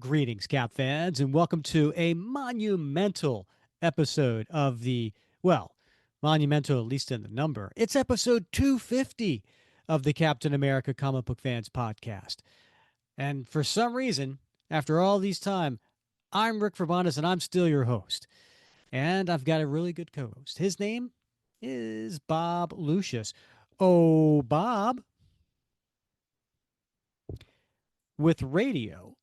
greetings, Cap fans, and welcome to a monumental episode of monumental at least in the number. It's episode 250 of the Captain America Comic Book Fans podcast. And for some reason, after all these time, I'm Rick Verbandes and I'm still your host. And I've got a really good co-host. His name is Bob Lucius. Oh, Bob, with radio,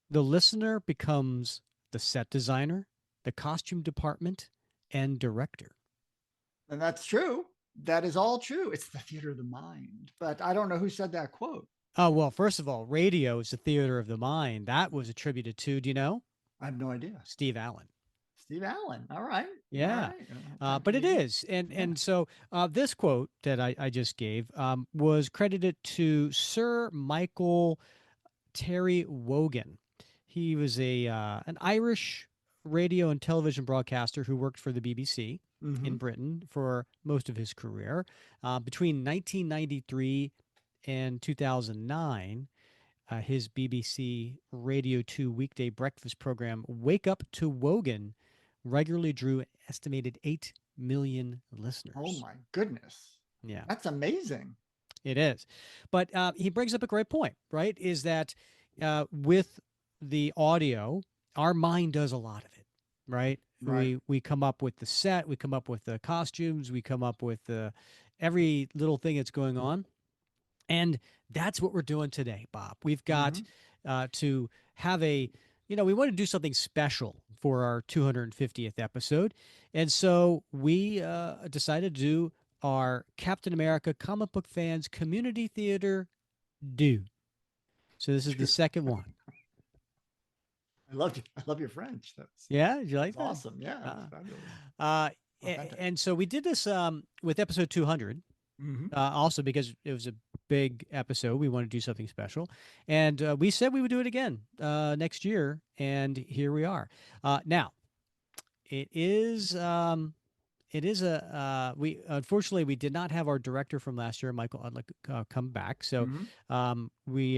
the listener becomes the set designer, the costume department, and director. And that's true. That is all true. It's the theater of the mind. But I don't know who said that quote. Oh, well, first of all, radio is the theater of the mind. That was attributed to, do you know? I have no idea. Steve Allen. Steve Allen. All right. All Yeah. right. But it is. And Yeah. and so this quote that I just gave was credited to Sir Michael Terry Wogan. He was an Irish radio and television broadcaster who worked for the BBC in Mm-hmm. Britain for most of his career. Between 1993 and 2009, his BBC Radio 2 weekday breakfast program, Wake Up to Wogan, regularly drew an estimated 8 million Oh listeners. my goodness. Yeah, That's amazing. it is. But he brings up a great point, right? Is that with the audio, our mind does a lot of it, right? Right. We come up with the set, we come up with the costumes, we come up with every little thing that's going on. And that's what we're doing today, Bob. We've got Mm-hmm. to have we want to do something special for our 250th episode. And so we decided to do our Captain America Comic Book Fans Community Theater do. So this is the second one. I love your French. Yeah, did you like That's that? awesome. Yeah. That's Uh, fabulous. uh, Authentic. and so we did this with episode 200. Mm-hmm. Also because it was a big episode, we want to do something special, and we said we would do it again next year, and here we are. Now, it is we unfortunately we did not have our director from last year, Michael Udlick, come back, so Mm-hmm. we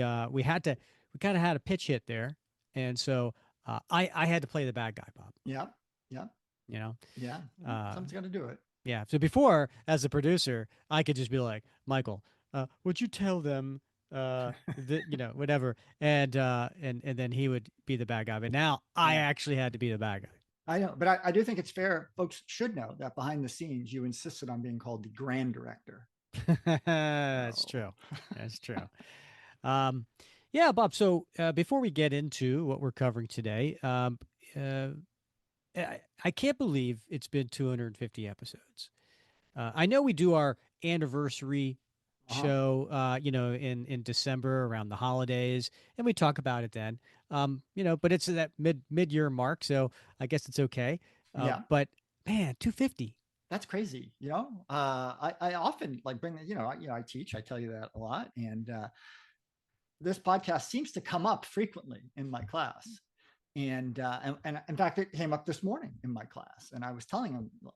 kind of had a pitch hit there, and so I had to play the bad guy, Bob. Yeah. Yeah. You know, Yeah. uh, Someone's got to do it. yeah. So before, as a producer, I could just be like, Michael, would you tell them, whatever, and then he would be the bad guy. But now I Yeah. actually had to be the bad I know, but I do think it's fair. Folks should know that behind the scenes, you insisted on being called the grand director. guy. That's So, true. That's true. Um, yeah, Bob. So before we get into what we're covering today, uh, I can't believe it's been 250 episodes. I know we do our anniversary uh-huh. show, in December around the holidays, and we talk about it then. But it's that mid year mark, so I guess it's okay. Yeah. But man, 250. That's crazy. I often like bring, I teach, I tell you that a lot. And this podcast seems to come up frequently in my class. And in fact, it came up this morning in my class. And I was telling them like,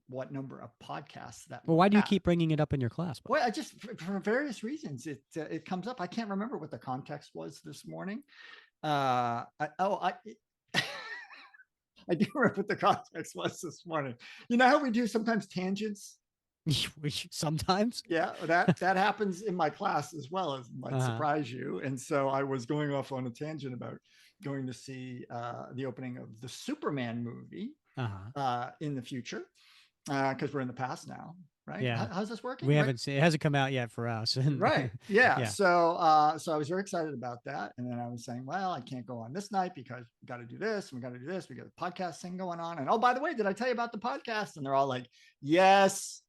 what number of podcasts that Well, we why do you have. keep bringing it up in your class, Bob? Well, I just for various reasons it comes up. I can't remember what the context was this morning. I I do remember what the context was this morning. You know how we do sometimes tangents? Sometimes. Yeah, that happens in my class as well, as might Uh-huh. surprise you. And so I was going off on a tangent about going to see the opening of the Superman movie Uh-huh. in the future because we're in the past now, right? Yeah. How's this working? We Right. haven't seen it hasn't come out yet for us. Right. Yeah. Yeah. So I was very excited about that. And then I was saying, well, I can't go on this night because we got to do this and we got to do this. We got a podcast thing going on. And oh, by the way, did I tell you about the podcast? And they're all like, yes.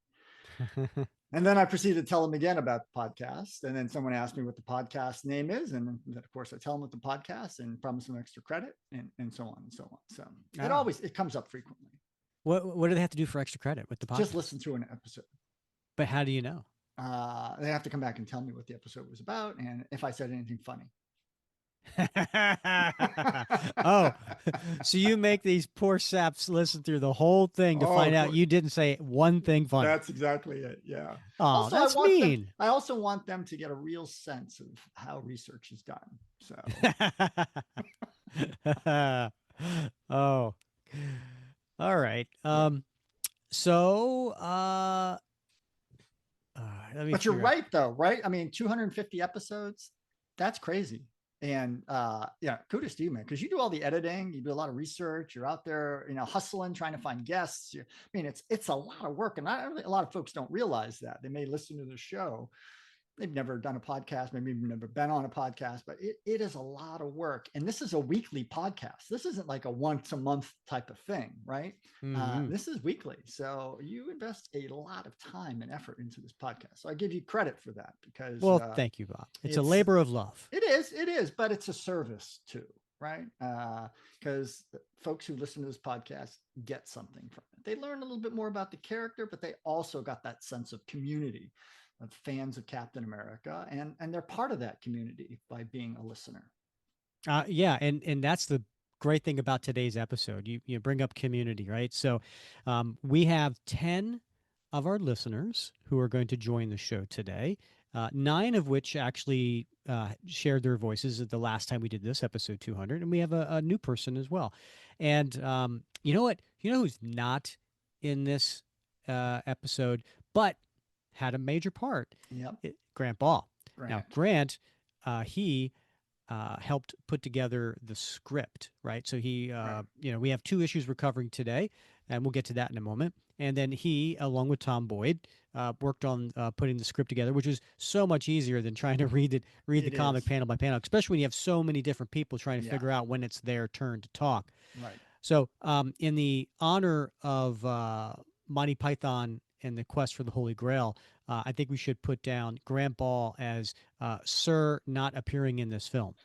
And then I proceeded to tell them again about the podcast. And then someone asked me what the podcast name is. And then, of course, I tell them what the podcast and promise them extra credit and so on and so on. So it comes up frequently. What do they have to do for extra credit with the podcast? Just listen to an episode. But how do you know? They have to come back and tell me what the episode was about and if I said anything funny. Oh, so you make these poor saps listen through the whole thing to Oh, find of out course. you didn't say one thing funny. That's exactly it. Yeah. Oh, Also, I that's want them. mean. I also want them to get a real sense of how research is done. So, Oh, all right. yeah. So, let me But you're figure out. right, though, right? I mean, 250 episodes. That's crazy. And yeah, kudos to you, man, because you do all the editing, you do a lot of research, you're out there, hustling, trying to find guests. I mean, it's a lot of work, and a lot of folks don't realize that. They may listen to the show, they've never done a podcast, maybe even never been on a podcast, but it is a lot of work. And this is a weekly podcast. This isn't like a once a month type of thing, right? Hmm. This is weekly. So you invest a lot of time and effort into this podcast. So I give you credit for that because Well, thank you, Bob. It's a it's, labor of love. it is, but it's a service too, right? Because folks who listen to this podcast get something from it. They learn a little bit more about the character, but they also got that sense of community of fans of Captain America, and they're part of that community by being a listener. Yeah, and that's the great thing about today's episode. You bring up community, right? So, we have 10 of our listeners who are going to join the show today. Nine of which actually shared their voices at the last time we did this episode 200, and we have a new person as well. And you know what? You know who's not in this episode, but had a major part? Yep, Grant Ball. Now, Grant. Grant, he helped put together the script, right? So he, Right. we have two issues we're covering today, and we'll get to that in a moment. And then he, along with Tom Boyd, worked on putting the script together, which is so much easier than trying to read the It comic is. panel by panel, especially when you have so many different people trying to Yeah. figure out when it's their turn to talk. Right. So, in the honor of Monty Python and the Quest for the Holy Grail, I think we should put down Grant Ball as Sir not appearing in this film.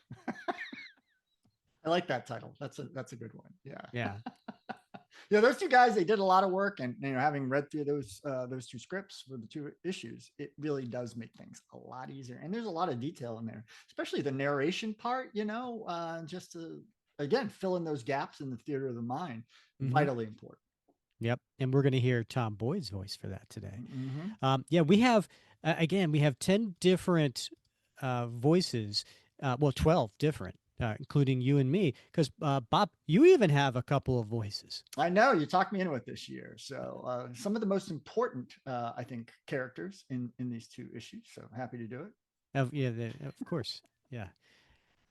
I like that title. That's a good one. Yeah. Yeah. Yeah, those two guys, they did a lot of work, and having read through those two scripts for the two issues, it really does make things a lot easier. And there's a lot of detail in there, especially the narration part. Just to again fill in those gaps in the theater of the mind, Hmm. vitally important. Yep. And we're going to hear Tom Boyd's voice for that today. Mm-hmm. Yeah, we have, again, we have 10 different voices, well, 12 different, including you and me, because Bob, you even have a couple of voices. I know you talked me into it this year. So some of the most important, I think, characters in these two issues. So happy to do it. Yeah, of course. Yeah.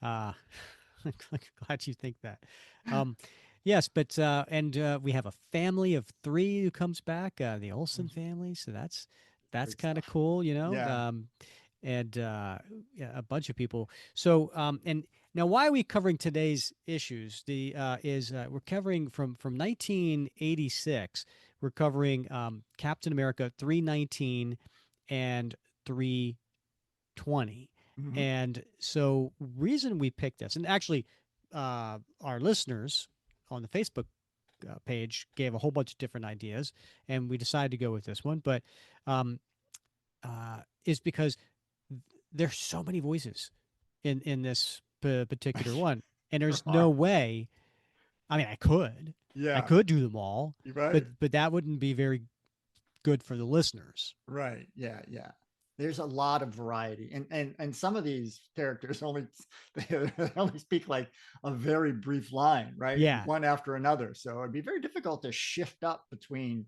Uh, glad you think that. Um, yes, but and we have a family of three who comes back, the Olsen family. So that's Great kind of stuff. cool, Yeah. and yeah, a bunch of people. So and now why are we covering today's issues? The is we're covering from 1986. We're covering Captain America 319 and 320. Mm-hmm. And so, reason we picked this, and actually, our listeners on the Facebook page gave a whole bunch of different ideas, and we decided to go with this one. But um, is because there's so many voices in this particular one, and There there's no are. way. I mean, I Yeah. could do them all, You're but right. that wouldn't be very good for the listeners. Right. Yeah. Yeah. There's a lot of variety, and some of these characters only they only speak like a very brief line, right? Yeah, One after another. So it'd be very difficult to shift up between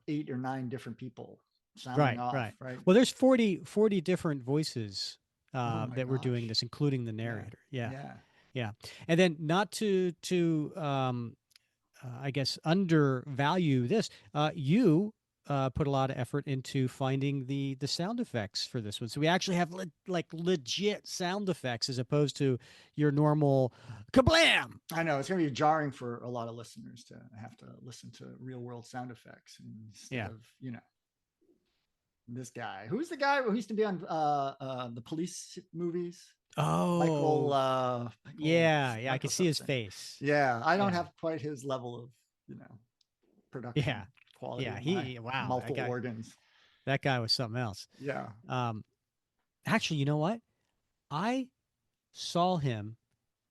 8 or 9 different people sounding right, off, right. right? Well, there's 40 different voices Oh my that we're doing gosh. this, including the Yeah. narrator. Yeah, Yeah. yeah. And then not to I guess undervalue this. You put a lot of effort into finding the sound effects for this one, so we actually have like legit sound effects as opposed to your normal kablam. I know it's going to be jarring for a lot of listeners to have to listen to real world sound effects instead Yeah. of this guy. Who's the guy who used to be on the police movies? Michael, Oh, Michael, yeah, yeah. I can Michael see his something. face. Yeah, I don't Yeah, have quite his level of production yeah, quality yeah. of my Wow, multiple organs. that guy was something else. Yeah. Um, Actually, you know what? I saw him.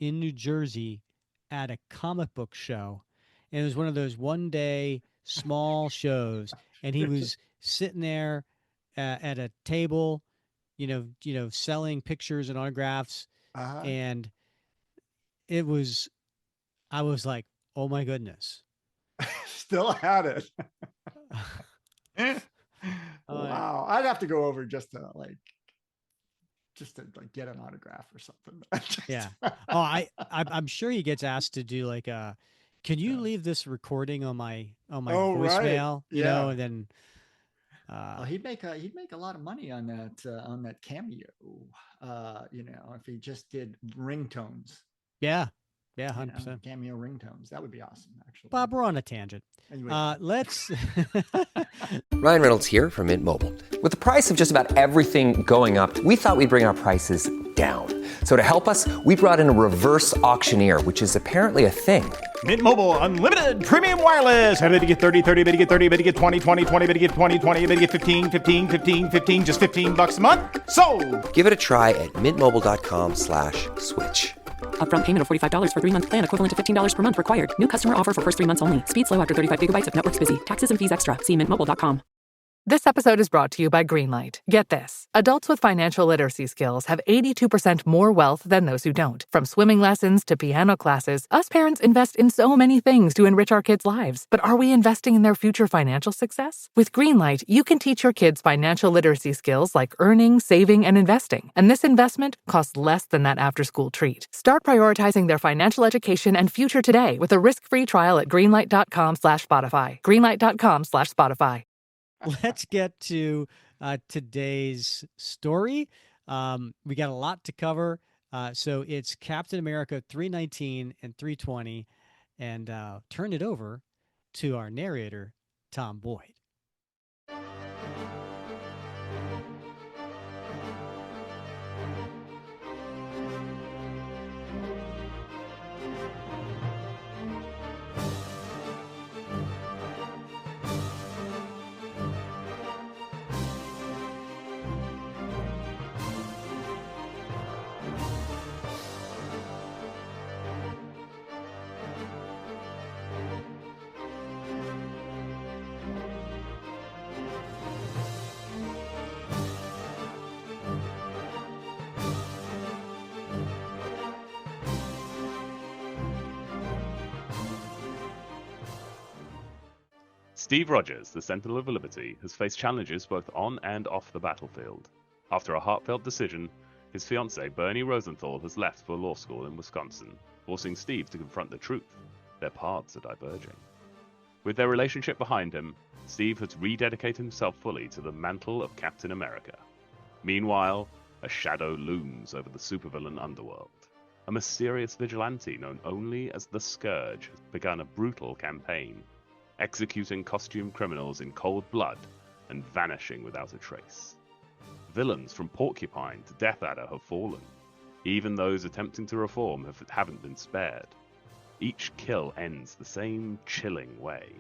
in New Jersey at a comic book show. And it was one of those one day small shows. And he was sitting there at a table, selling pictures and autographs. Uh-huh. And it was, I was like, oh my goodness. Still had it. uh, Wow. I'd have to go over just to get an autograph or something. yeah. Oh, I'm sure he gets asked to do like a, can you Yeah. leave this recording on my Oh, right. voicemail, Yeah. and then Well, he'd make a lot of money on that cameo. If he just did ringtones, yeah. Yeah, 100%. cameo ringtones, that would be awesome, actually. Bob, we're on a tangent. Anyway, Let's Ryan Reynolds here from Mint Mobile. With the price of just about everything going up, we thought we'd bring our prices down. So to help us, we brought in a reverse auctioneer, which is apparently a thing. Mint Mobile Unlimited Premium Wireless. How to get 30, 30, bit to get 30, bit to get 20, 20, 20, bit to get 20, 20, bit to get 15, 15, 15, 15, just $15 a month? Sold! Give it a try at mintmobile.com/switch. Upfront payment of $45 for 3-month plan, equivalent to $15 per month required. New customer offer for first 3 months only. Speed slow after 35 gigabytes if network's busy. Taxes and fees extra. See mintmobile.com. This episode is brought to you by Greenlight. Get this. Adults with financial literacy skills have 82% more wealth than those who don't. From swimming lessons to piano classes, us parents invest in so many things to enrich our kids' lives. But are we investing in their future financial success? With Greenlight, you can teach your kids financial literacy skills like earning, saving, and investing. And this investment costs less than that after-school treat. Start prioritizing their financial education and future today with a risk-free trial at greenlight.com/Spotify. Greenlight.com/Spotify. let's get to today's story. We got a lot to cover. So it's Captain America 319 and 320, and turn it over to our narrator, Tom Boyd. Steve Rogers, the Sentinel of Liberty, has faced challenges both on and off the battlefield. After a heartfelt decision, his fiancée Bernie Rosenthal has left for law school in Wisconsin, forcing Steve to confront the truth. Their paths are diverging. With their relationship behind him, Steve has rededicated himself fully to the mantle of Captain America. Meanwhile, a shadow looms over the supervillain underworld. A mysterious vigilante known only as the Scourge has begun a brutal campaign, executing costumed criminals in cold blood and vanishing without a trace. Villains from Porcupine to Death Adder have fallen. Even those attempting to reform haven't been spared. Each kill ends the same chilling way,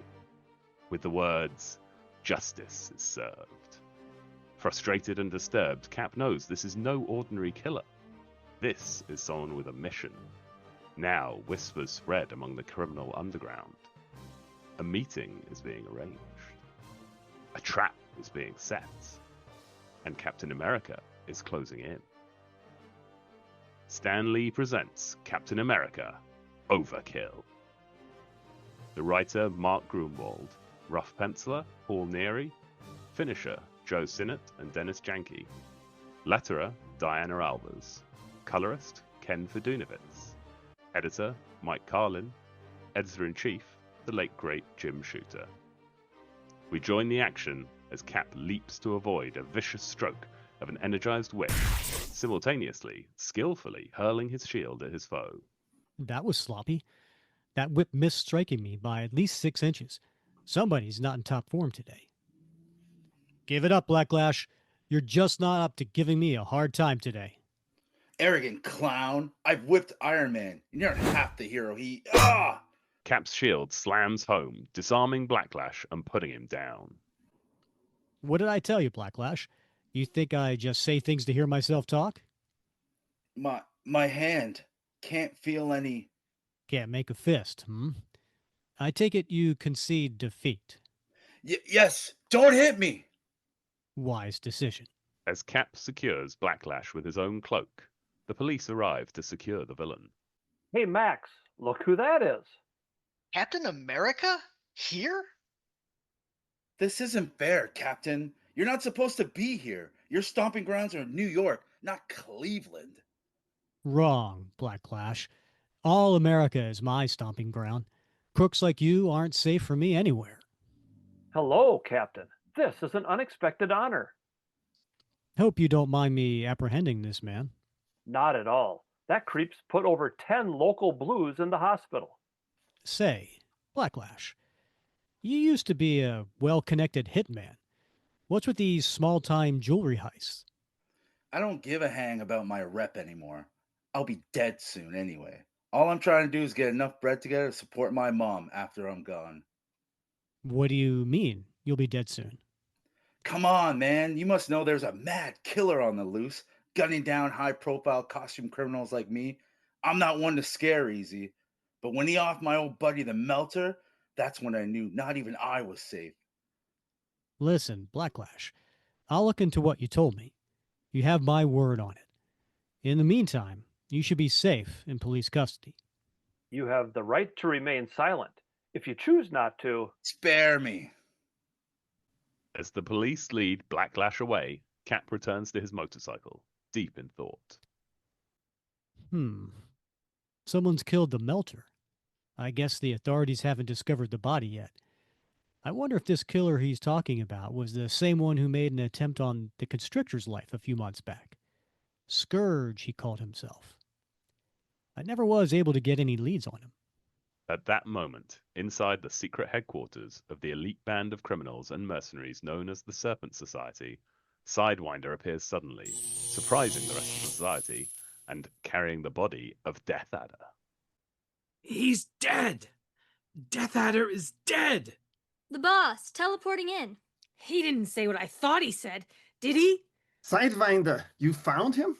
with the words, "Justice is served." Frustrated and disturbed, Cap knows this is no ordinary killer. This is someone with a mission. Now whispers spread among the criminal underground. A meeting is being arranged. A trap is being set. And Captain America is closing in. Stan Lee presents Captain America: Overkill. The writer, Mark Grunwald. Rough penciler, Paul Neary. Finisher, Joe Sinnott and Dennis Janke. Letterer, Diana Albers. Colorist, Ken Fedunovitz. Editor, Mike Carlin. Editor-in-Chief, the late great Jim Shooter. We join the action as Cap leaps to avoid a vicious stroke of an energized whip, simultaneously, skillfully hurling his shield at his foe. That was sloppy. That whip missed striking me by at least 6 inches. Somebody's not in top form today. Give it up, Blacklash. You're just not up to giving me a hard time today. Arrogant clown. I've whipped Iron Man. You're not half the hero he... Ah! Cap's shield slams home, disarming Blacklash and putting him down. What did I tell you, Blacklash? You think I just say things to hear myself talk? My hand. can't feel any. Can't make a fist, hmm? I take it you concede defeat. Yes, don't hit me. Wise decision. As Cap secures Blacklash with his own cloak, the police arrive to secure the villain. Hey, Max, look who that is. Captain America? Here? This isn't fair, Captain. You're not supposed to be here. Your stomping grounds are New York, not Cleveland. Wrong, Blacklash. All America is my stomping ground. Crooks like you aren't safe for me anywhere. Hello, Captain. This is an unexpected honor. Hope you don't mind me apprehending this man. Not at all. That creep's put over 10 local blues in the hospital. Say, Blacklash, you used to be a well-connected hitman. What's with these small-time jewelry heists? I don't give a hang about my rep anymore. I'll be dead soon anyway. All I'm trying to do is get enough bread together to support my mom after I'm gone. What do you mean, you'll be dead soon? Come on, man. You must know there's a mad killer on the loose, gunning down high-profile costume criminals like me. I'm not one to scare easy. But when he offed my old buddy the Melter, that's when I knew not even I was safe. Listen, Blacklash, I'll look into what you told me. You have my word on it. In the meantime, you should be safe in police custody. You have the right to remain silent. If you choose not to, Spare me. As the police lead Blacklash away, Cap returns to his motorcycle, deep in thought. Someone's killed the Melter. I guess the authorities haven't discovered the body yet. I wonder if this killer he's talking about was the same one who made an attempt on the Constrictor's life a few months back. Scourge, he called himself. I never was able to get any leads on him. At that moment, inside the secret headquarters of the elite band of criminals and mercenaries known as the Serpent Society, Sidewinder appears suddenly, surprising the rest of the society, and carrying the body of Death Adder. He's dead! Death Adder is dead! The boss, teleporting in. He didn't say what I thought he said, did he? Sidewinder, you found him?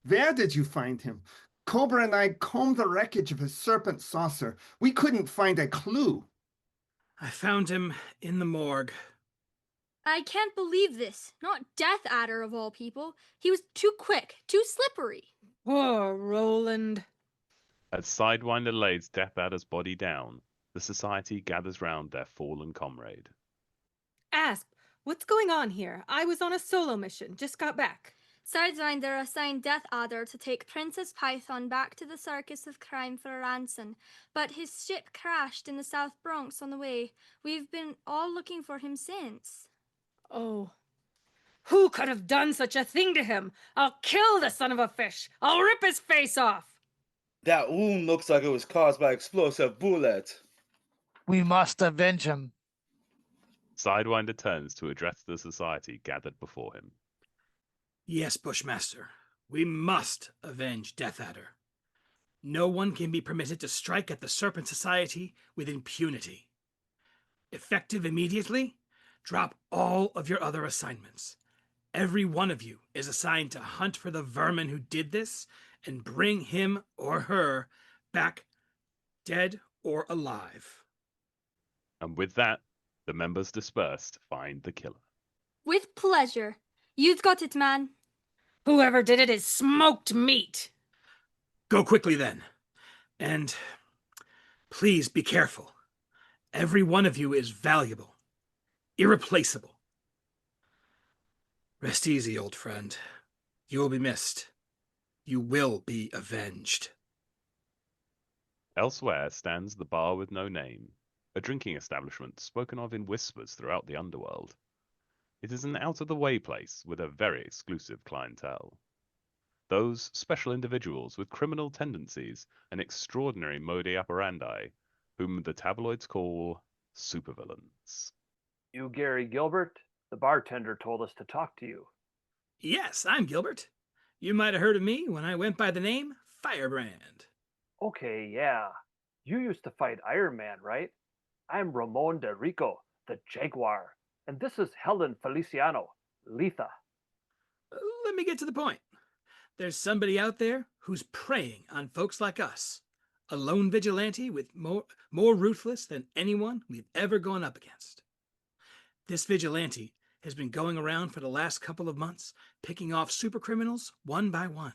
Where did you find him? Cobra and I combed the wreckage of his serpent saucer. We couldn't find a clue. I found him in the morgue. I can't believe this. Not Death Adder of all people. He was too quick, too slippery. Poor Roland. As Sidewinder lays Death Adder's body down, the society gathers round their fallen comrade. Asp, what's going on here? I was on a solo mission, just got back. Sidewinder assigned Death Adder to take Princess Python back to the Circus of Crime for a ransom, but his ship crashed in the South Bronx on the way. We've been all looking for him since. Oh. Who could have done such a thing to him? I'll kill the son of a fish. I'll rip his face off. That wound looks like it was caused by explosive bullet. We must avenge him. Sidewinder turns to address the society gathered before him. Yes, Bushmaster. We must avenge Death Adder. No one can be permitted to strike at the Serpent Society with impunity. Effective immediately, drop all of your other assignments. Every one of you is assigned to hunt for the vermin who did this and bring him or her back, dead or alive. And with that, the members disperse to find the killer. With pleasure. You've got it, man. Whoever did it is smoked meat. Go quickly then. And please be careful. Every one of you is valuable, irreplaceable. Rest easy, old friend. You will be missed. You will be avenged. Elsewhere stands the Bar with No Name, a drinking establishment spoken of in whispers throughout the underworld. It is an out-of-the-way place with a very exclusive clientele. Those special individuals with criminal tendencies and extraordinary modus operandi, whom the tabloids call supervillains. You Gary Gilbert? The bartender told us to talk to you. Yes, I'm Gilbert. You might have heard of me when I went by the name Firebrand. Okay, yeah. You used to fight Iron Man, right? I'm Ramon de Rico, the Jaguar. And this is Helen Feliciano, Letha. Let me get to the point. There's somebody out there who's preying on folks like us. A lone vigilante with more ruthless than anyone we've ever gone up against. This vigilante has been going around for the last couple of months, picking off supercriminals one by one.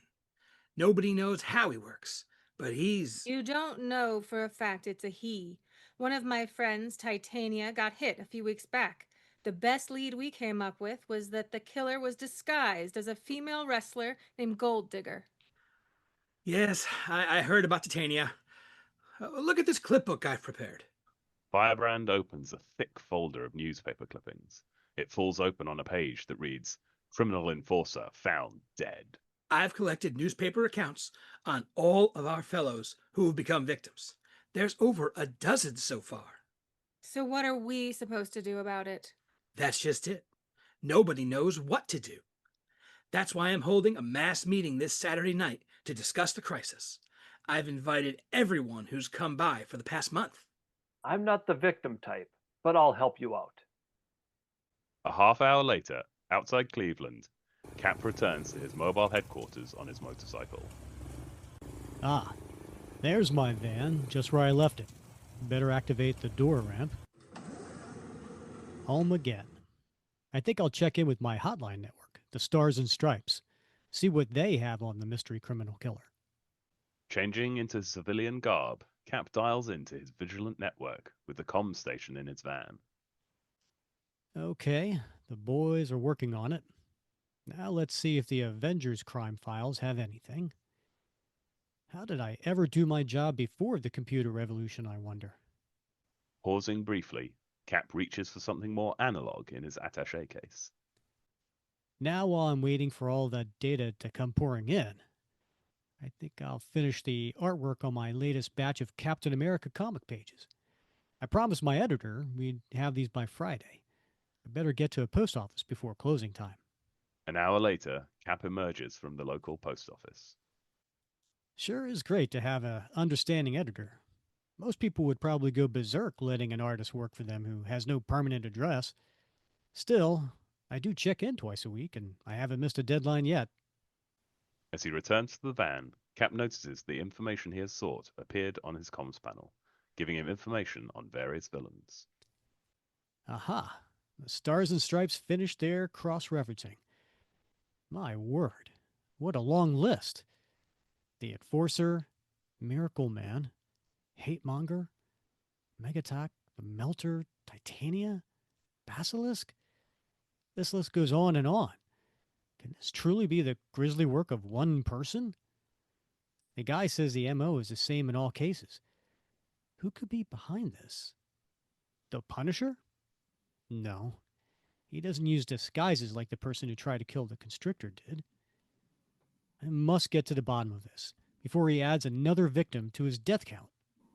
Nobody knows how he works, but he's... You don't know for a fact it's a he. One of my friends, Titania, got hit a few weeks back. The best lead we came up with was that the killer was disguised as a female wrestler named Gold Digger. Yes, I heard about Titania. Look at this clipbook I've prepared. Firebrand opens a thick folder of newspaper clippings. It falls open on a page that reads, Criminal Enforcer Found Dead. I've collected newspaper accounts on all of our fellows who have become victims. There's over a dozen so far. So what are we supposed to do about it? That's just it. Nobody knows what to do. That's why I'm holding a mass meeting this Saturday night to discuss the crisis. I've invited everyone who's come by for the past month. I'm not the victim type, but I'll help you out. A half hour later, outside Cleveland, Cap returns to his mobile headquarters on his motorcycle. Ah, there's my van, just where I left it. Better activate the door ramp. Home again. I think I'll check in with my hotline network, the Stars and Stripes, see what they have on the mystery criminal killer. Changing into civilian garb, Cap dials into his vigilant network with the comm station in his van. Okay, the boys are working on it. Now let's see if the Avengers crime files have anything. How did I ever do my job before the computer revolution, I wonder? Pausing briefly, Cap reaches for something more analog in his attaché case. Now while I'm waiting for all that data to come pouring in, I think I'll finish the artwork on my latest batch of Captain America comic pages. I promised my editor we'd have these by Friday. I better get to a post office before closing time. An hour later, Cap emerges from the local post office. Sure is great to have an understanding editor. Most people would probably go berserk letting an artist work for them who has no permanent address. Still, I do check in twice a week, and I haven't missed a deadline yet. As he returns to the van, Cap notices the information he has sought appeared on his comms panel, giving him information on various villains. Aha! The Stars and Stripes finished their cross-referencing. My word, what a long list. The Enforcer, Miracle Man, Hate Monger, Megatalk, the Melter, Titania, Basilisk? This list goes on and on. Can this truly be the grisly work of one person? The guy says the MO is the same in all cases. Who could be behind this? The Punisher? No. He doesn't use disguises like the person who tried to kill the Constrictor did. I must get to the bottom of this before he adds another victim to his death count.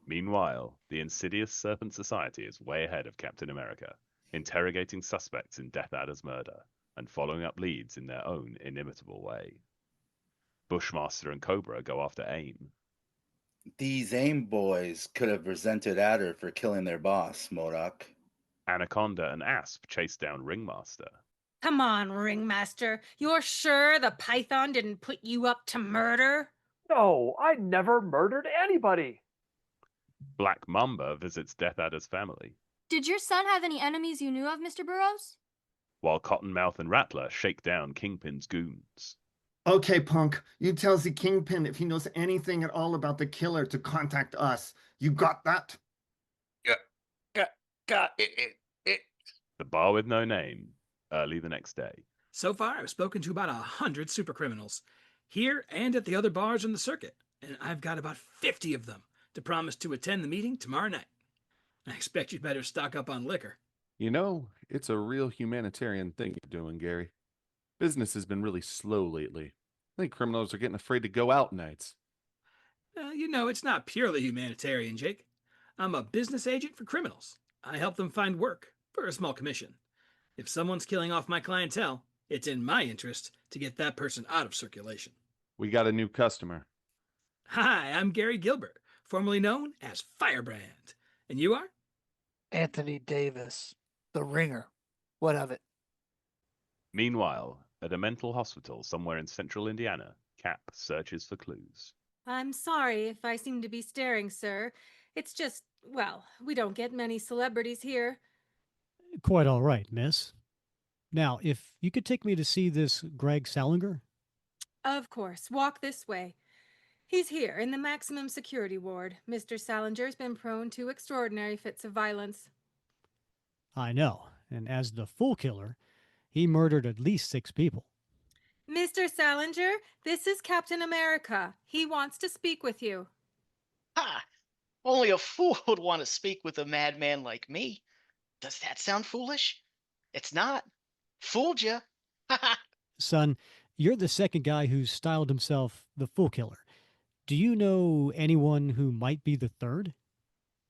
Meanwhile, the insidious Serpent Society is way ahead of Captain America, interrogating suspects in Death Adder's murder and following up leads in their own inimitable way. Bushmaster and Cobra go after AIM. These AIM boys could have resented Adder for killing their boss, MODOK. Anaconda and Asp chase down Ringmaster. Come on, Ringmaster. You're sure the Python didn't put you up to murder? No, I never murdered anybody. Black Mamba visits Death Adder's family, Did your son have any enemies you knew of, Mr. Burroughs? while Cottonmouth and Rattler shake down Kingpin's goons. Okay, punk, you tell the Kingpin if he knows anything at all about the killer to contact us. You got that? Got it. The bar with no name, early the next day. So far, I've spoken to about 100 supercriminals, here and at the other bars in the circuit, and I've got about 50 of them to promise to attend the meeting tomorrow night. I expect you'd better stock up on liquor. You know, it's a real humanitarian thing you're doing, Gary. Business has been really slow lately. I think criminals are getting afraid to go out nights. You know, it's not purely humanitarian, Jake. I'm a business agent for criminals. I help them find work for a small commission. If someone's killing off my clientele, it's in my interest to get that person out of circulation. We got a new customer. Hi, I'm Gary Gilbert, formerly known as Firebrand. And you are? Anthony Davis, the ringer. What of it? Meanwhile, at a mental hospital somewhere in central Indiana, Cap searches for clues. I'm sorry if I seem to be staring, sir. It's just, well, we don't get many celebrities here. Quite all right, miss. Now, if you could take me to see this Greg Salinger? Of course, walk this way. He's here in the maximum security ward. Mr. Salinger's been prone to extraordinary fits of violence. I know, and as the Fool Killer, he murdered at least 6 people. Mr. Salinger, this is Captain America. He wants to speak with you. Ha! Only a fool would want to speak with a madman like me. Does that sound foolish? It's not. Fooled ya. Ha ha! Son, you're the second guy who's styled himself the Fool Killer. Do you know anyone who might be the third?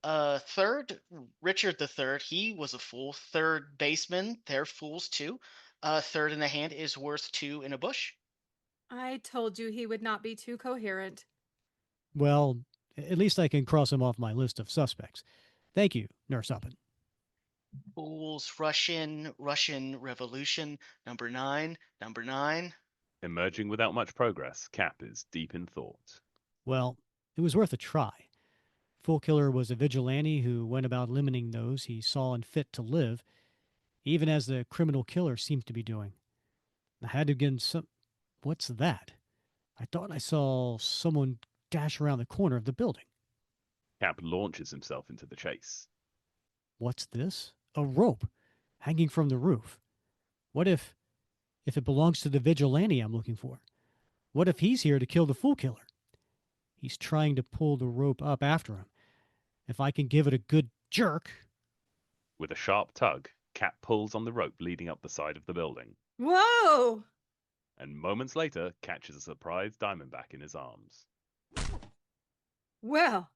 Third, Richard the Third. He was a fool. Third baseman, they're fools too. Third in the hand is worth two in a bush. I told you he would not be too coherent. Well, at least I can cross him off my list of suspects. Thank you, Nurse Uppin. Fools, Russian Revolution, number nine, number nine. Emerging without much progress, Cap is deep in thought. Well, it was worth a try. Fool Killer was a vigilante who went about limiting those he saw unfit to live, even as the criminal killer seems to be doing. I had to get some. What's that? I thought I saw someone dash around the corner of the building. Cap launches himself into the chase. What's this? A rope hanging from the roof. What if it belongs to the vigilante I'm looking for? What if he's here to kill the Fool Killer? He's trying to pull the rope up after him. If I can give it a good jerk. With a sharp tug, Cap pulls on the rope leading up the side of the building. Whoa! And moments later, catches a surprised Diamondback in his arms. Well,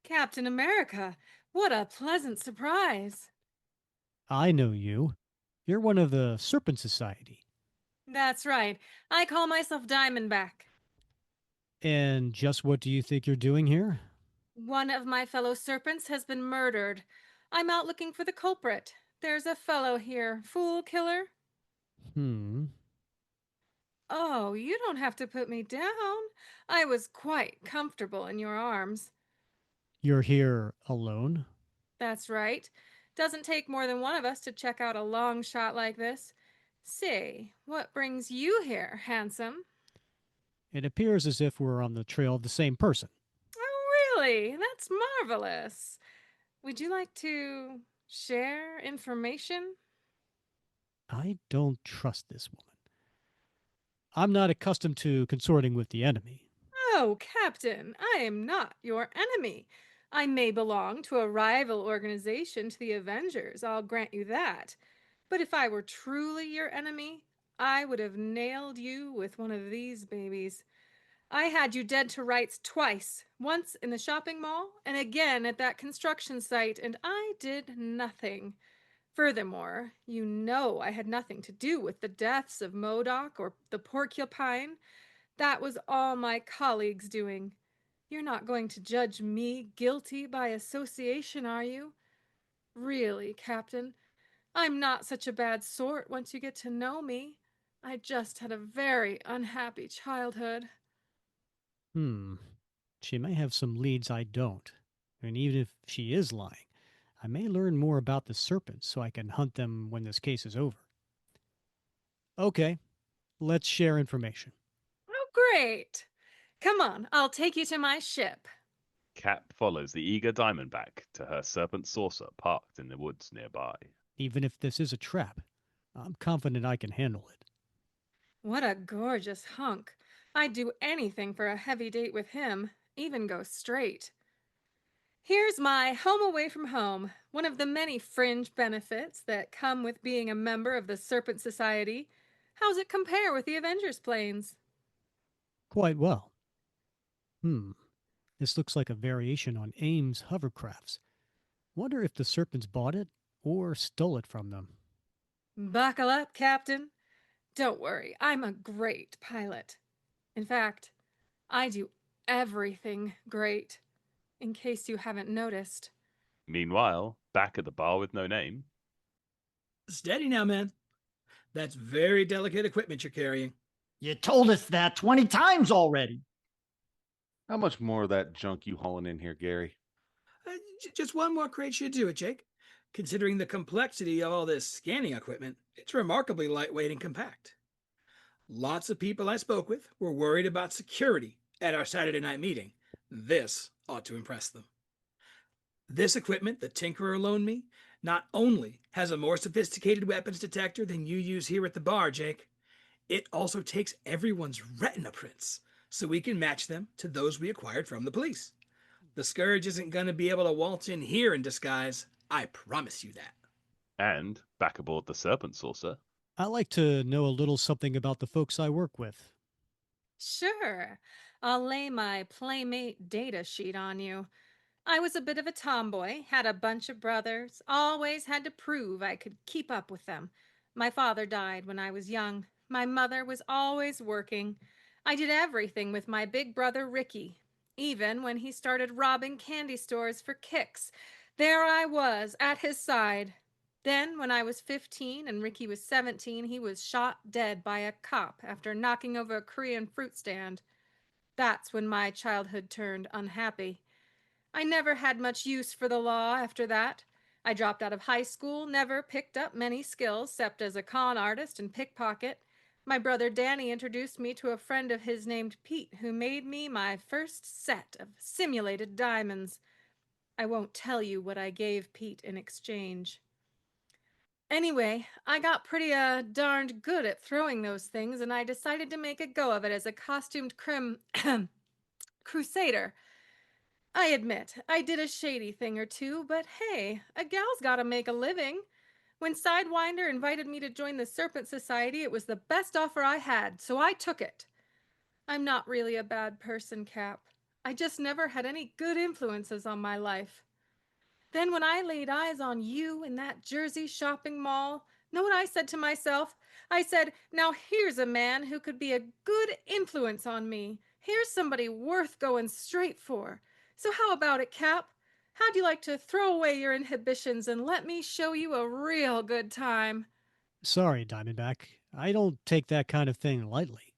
Captain America, what a pleasant surprise. I know you. You're one of the Serpent Society. That's right. I call myself Diamondback. And just what do you think you're doing here? One of my fellow serpents has been murdered. I'm out looking for the culprit. There's a fellow here, Fool Killer. Oh, you don't have to put me down. I was quite comfortable in your arms. You're here alone? That's right. Doesn't take more than one of us to check out a long shot like this. Say, what brings you here, handsome? It appears as if we're on the trail of the same person. Oh, really? That's marvelous. Would you like to share information? I don't trust this woman. I'm not accustomed to consorting with the enemy. Oh, Captain, I am not your enemy. I may belong to a rival organization to the Avengers, I'll grant you that. But if I were truly your enemy, I would have nailed you with one of these babies. I had you dead to rights twice, once in the shopping mall and again at that construction site, and I did nothing. Furthermore, you know I had nothing to do with the deaths of Modoc or the porcupine. That was all my colleagues doing. You're not going to judge me guilty by association, are you? Really, Captain, I'm not such a bad sort once you get to know me. I just had a very unhappy childhood. She may have some leads I don't. And even if she is lying, I may learn more about the serpents so I can hunt them when this case is over. Okay, let's share information. Oh, great. Come on, I'll take you to my ship. Cap follows the eager Diamondback to her serpent saucer parked in the woods nearby. Even if this is a trap, I'm confident I can handle it. What a gorgeous hunk. I'd do anything for a heavy date with him, even go straight. Here's my home away from home, one of the many fringe benefits that come with being a member of the Serpent Society. How's it compare with the Avengers planes? Quite well. This looks like a variation on Ames hovercrafts. Wonder if the serpents bought it or stole it from them. Buckle up, Captain. Don't worry, I'm a great pilot. In fact, I do everything great, in case you haven't noticed. Meanwhile, back at the bar with no name. Steady now, man. That's very delicate equipment you're carrying. You told us that 20 times already. How much more of that junk you hauling in here, Gary? Just one more crate should do it, Jake. Considering the complexity of all this scanning equipment, it's remarkably lightweight and compact. Lots of people I spoke with were worried about security at our Saturday night meeting. This ought to impress them. This equipment the Tinkerer loaned me not only has a more sophisticated weapons detector than you use here at the bar, Jake, it also takes everyone's retina prints so we can match them to those we acquired from the police. The Scourge isn't going to be able to waltz in here in disguise. I promise you that. And, back aboard the Serpent Saucer, I like to know a little something about the folks I work with. Sure. I'll lay my Playmate data sheet on you. I was a bit of a tomboy, had a bunch of brothers, always had to prove I could keep up with them. My father died when I was young. My mother was always working. I did everything with my big brother Ricky, even when he started robbing candy stores for kicks. There I was, at his side. Then, when I was 15 and Ricky was 17, he was shot dead by a cop after knocking over a Korean fruit stand. That's when my childhood turned unhappy. I never had much use for the law after that. I dropped out of high school, never picked up many skills except as a con artist and pickpocket. My brother Danny introduced me to a friend of his named Pete, who made me my first set of simulated diamonds. I won't tell you what I gave Pete in exchange. Anyway, I got pretty darned good at throwing those things, and I decided to make a go of it as a costumed crusader. I admit, I did a shady thing or two, but hey, a gal's gotta make a living. When Sidewinder invited me to join the Serpent Society, it was the best offer I had, so I took it. I'm not really a bad person, Cap. I just never had any good influences on my life. Then when I laid eyes on you in that Jersey shopping mall, know what I said to myself? I said, now here's a man who could be a good influence on me. Here's somebody worth going straight for. So how about it, Cap? How'd you like to throw away your inhibitions and let me show you a real good time? Sorry, Diamondback. I don't take that kind of thing lightly.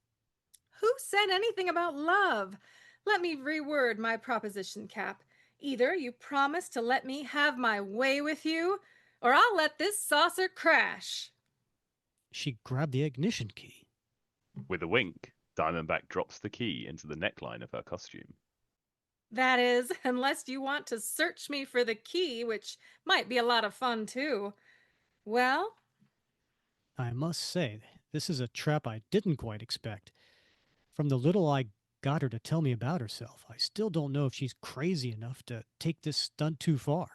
Who said anything about love? Let me reword my proposition, Cap. Either you promise to let me have my way with you, or I'll let this saucer crash. She grabbed the ignition key. with a wink, Diamondback drops the key into the neckline of her costume. That is, unless you want to search me for the key, which might be a lot of fun too. Well? I must say, this is a trap I didn't quite expect. From the little I got her to tell me about herself, I still don't know if she's crazy enough to take this stunt too far.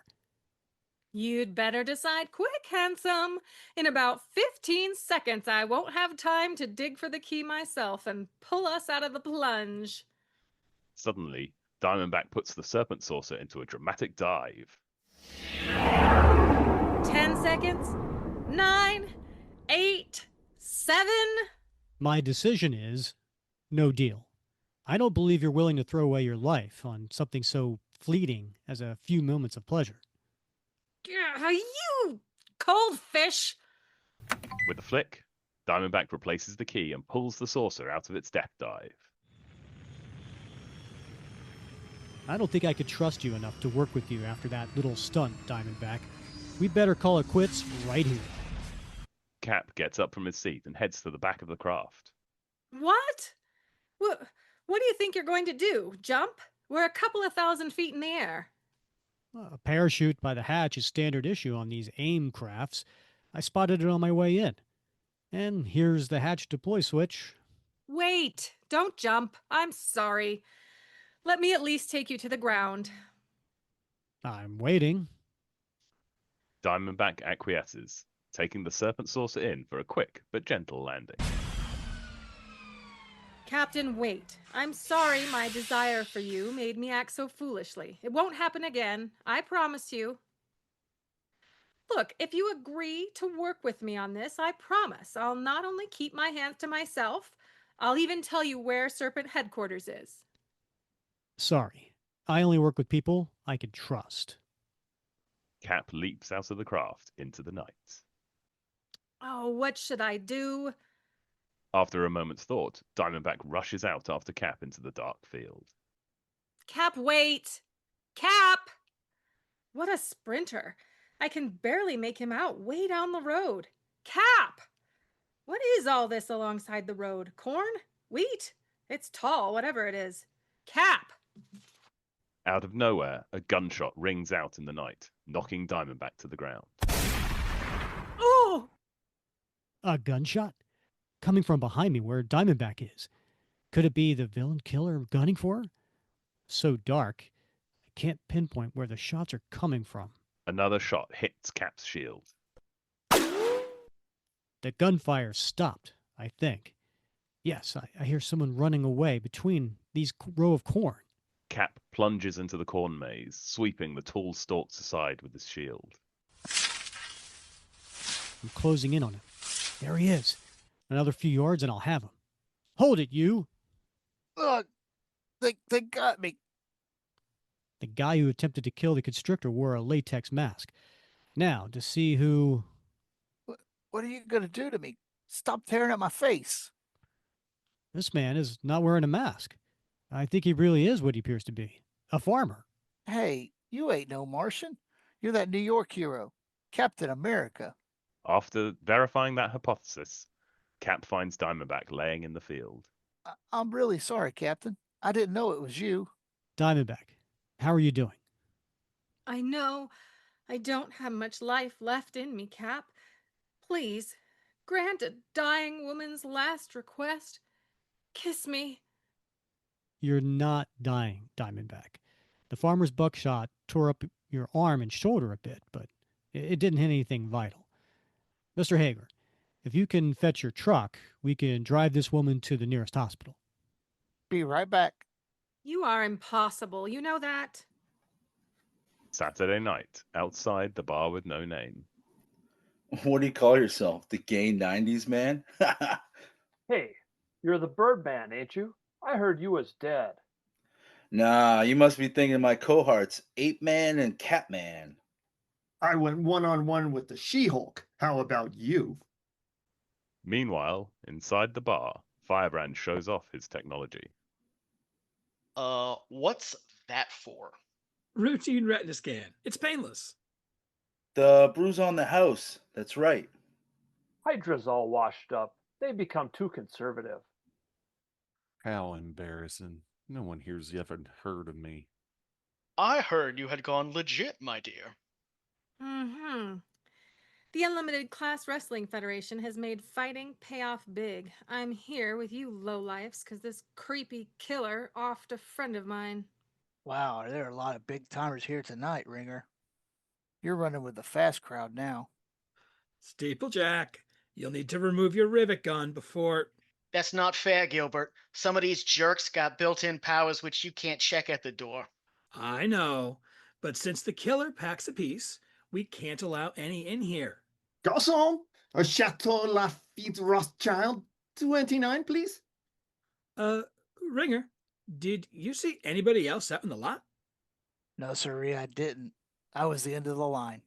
You'd better decide quick, handsome. In about 15 seconds, I won't have time to dig for the key myself and pull us out of the plunge. Suddenly, Diamondback puts the serpent saucer into a dramatic dive. 10 seconds? 9, 8, 7. My decision is no deal. I don't believe you're willing to throw away your life on something so fleeting as a few moments of pleasure. You cold fish! With a flick, Diamondback replaces the key and pulls the saucer out of its death dive. I don't think I could trust you enough to work with you after that little stunt, Diamondback. We'd better call it quits right here. Cap gets up from his seat and heads to the back of the craft. What? What do you think you're going to do? Jump? We're a couple of 1,000 feet in the air. A parachute by the hatch is standard issue on these AIM crafts. I spotted it on my way in. And here's the hatch deploy switch. Wait, don't jump. I'm sorry. Let me at least take you to the ground. I'm waiting. Diamondback acquiesces, taking the serpent saucer in for a quick but gentle landing. Captain, wait. I'm sorry my desire for you made me act so foolishly. It won't happen again. I promise you. Look, if you agree to work with me on this, I promise I'll not only keep my hands to myself, I'll even tell you where Serpent headquarters is. Sorry. I only work with people I can trust. Cap leaps out of the craft into the night. Oh, what should I do? After a moment's thought, Diamondback rushes out after Cap into the dark field. Cap, wait! Cap! What a sprinter. I can barely make him out way down the road. Cap! What is all this alongside the road? Corn? Wheat? It's tall, whatever it is. Cap! Out of nowhere, a gunshot rings out in the night, knocking Diamondback to the ground. Oh! A gunshot? Coming from behind me where Diamondback is. Could it be the villain killer gunning for her? So dark, I can't pinpoint where the shots are coming from. Another shot hits Cap's shield. The gunfire stopped, I think. Yes, I hear someone running away between these row of corn. Cap plunges into the corn maze, sweeping the tall stalks aside with his shield. I'm closing in on him. There he is. Another few yards and I'll have him. Hold it, you! Look, they got me. The guy who attempted to kill the constrictor wore a latex mask. Now, to see who... What are you going to do to me? Stop tearing at my face. This man is not wearing a mask. I think he really is what he appears to be. A farmer. Hey, you ain't no Martian. You're that New York hero, Captain America. After verifying that hypothesis, Cap finds Diamondback laying in the field. I'm really sorry, Captain. I didn't know it was you. Diamondback, how are you doing? I know I don't have much life left in me, Cap. Please, grant a dying woman's last request. Kiss me. You're not dying, Diamondback. The farmer's buckshot tore up your arm and shoulder a bit, but it didn't hit anything vital. Mr. Hager, if you can fetch your truck, we can drive this woman to the nearest hospital. Be right back. You are impossible. You know that? Saturday night, outside the bar with no name. What do you call yourself? The gay 90s man? Hey, you're the Birdman, ain't you? I heard you was dead. Nah, you must be thinking of my cohorts, Ape Man and Catman. I went one-on-one with the She-Hulk. How about you? Meanwhile, inside the bar, Firebrand shows off his technology. What's that for? Routine retina scan. It's painless. The bruise on the house. That's right. Hydra's all washed up. They become too conservative. How embarrassing. No one here's ever heard of me. I heard you had gone legit, my dear. Mm-hmm. The Unlimited Class Wrestling Federation has made fighting pay off big. I'm here with you lowlifes because this creepy killer offed a friend of mine. Wow, there are a lot of big timers here tonight, Ringer. You're running with the fast crowd now. Steeplejack, you'll need to remove your rivet gun before... That's not fair, Gilbert. Some of these jerks got built-in powers which you can't check at the door. I know, but since the killer packs a piece, we can't allow any in here. Garçon, a Chateau Lafitte Rothschild, 29, please. Ringer, did you see anybody else out in the lot? No, sirree, I didn't. I was the end of the line.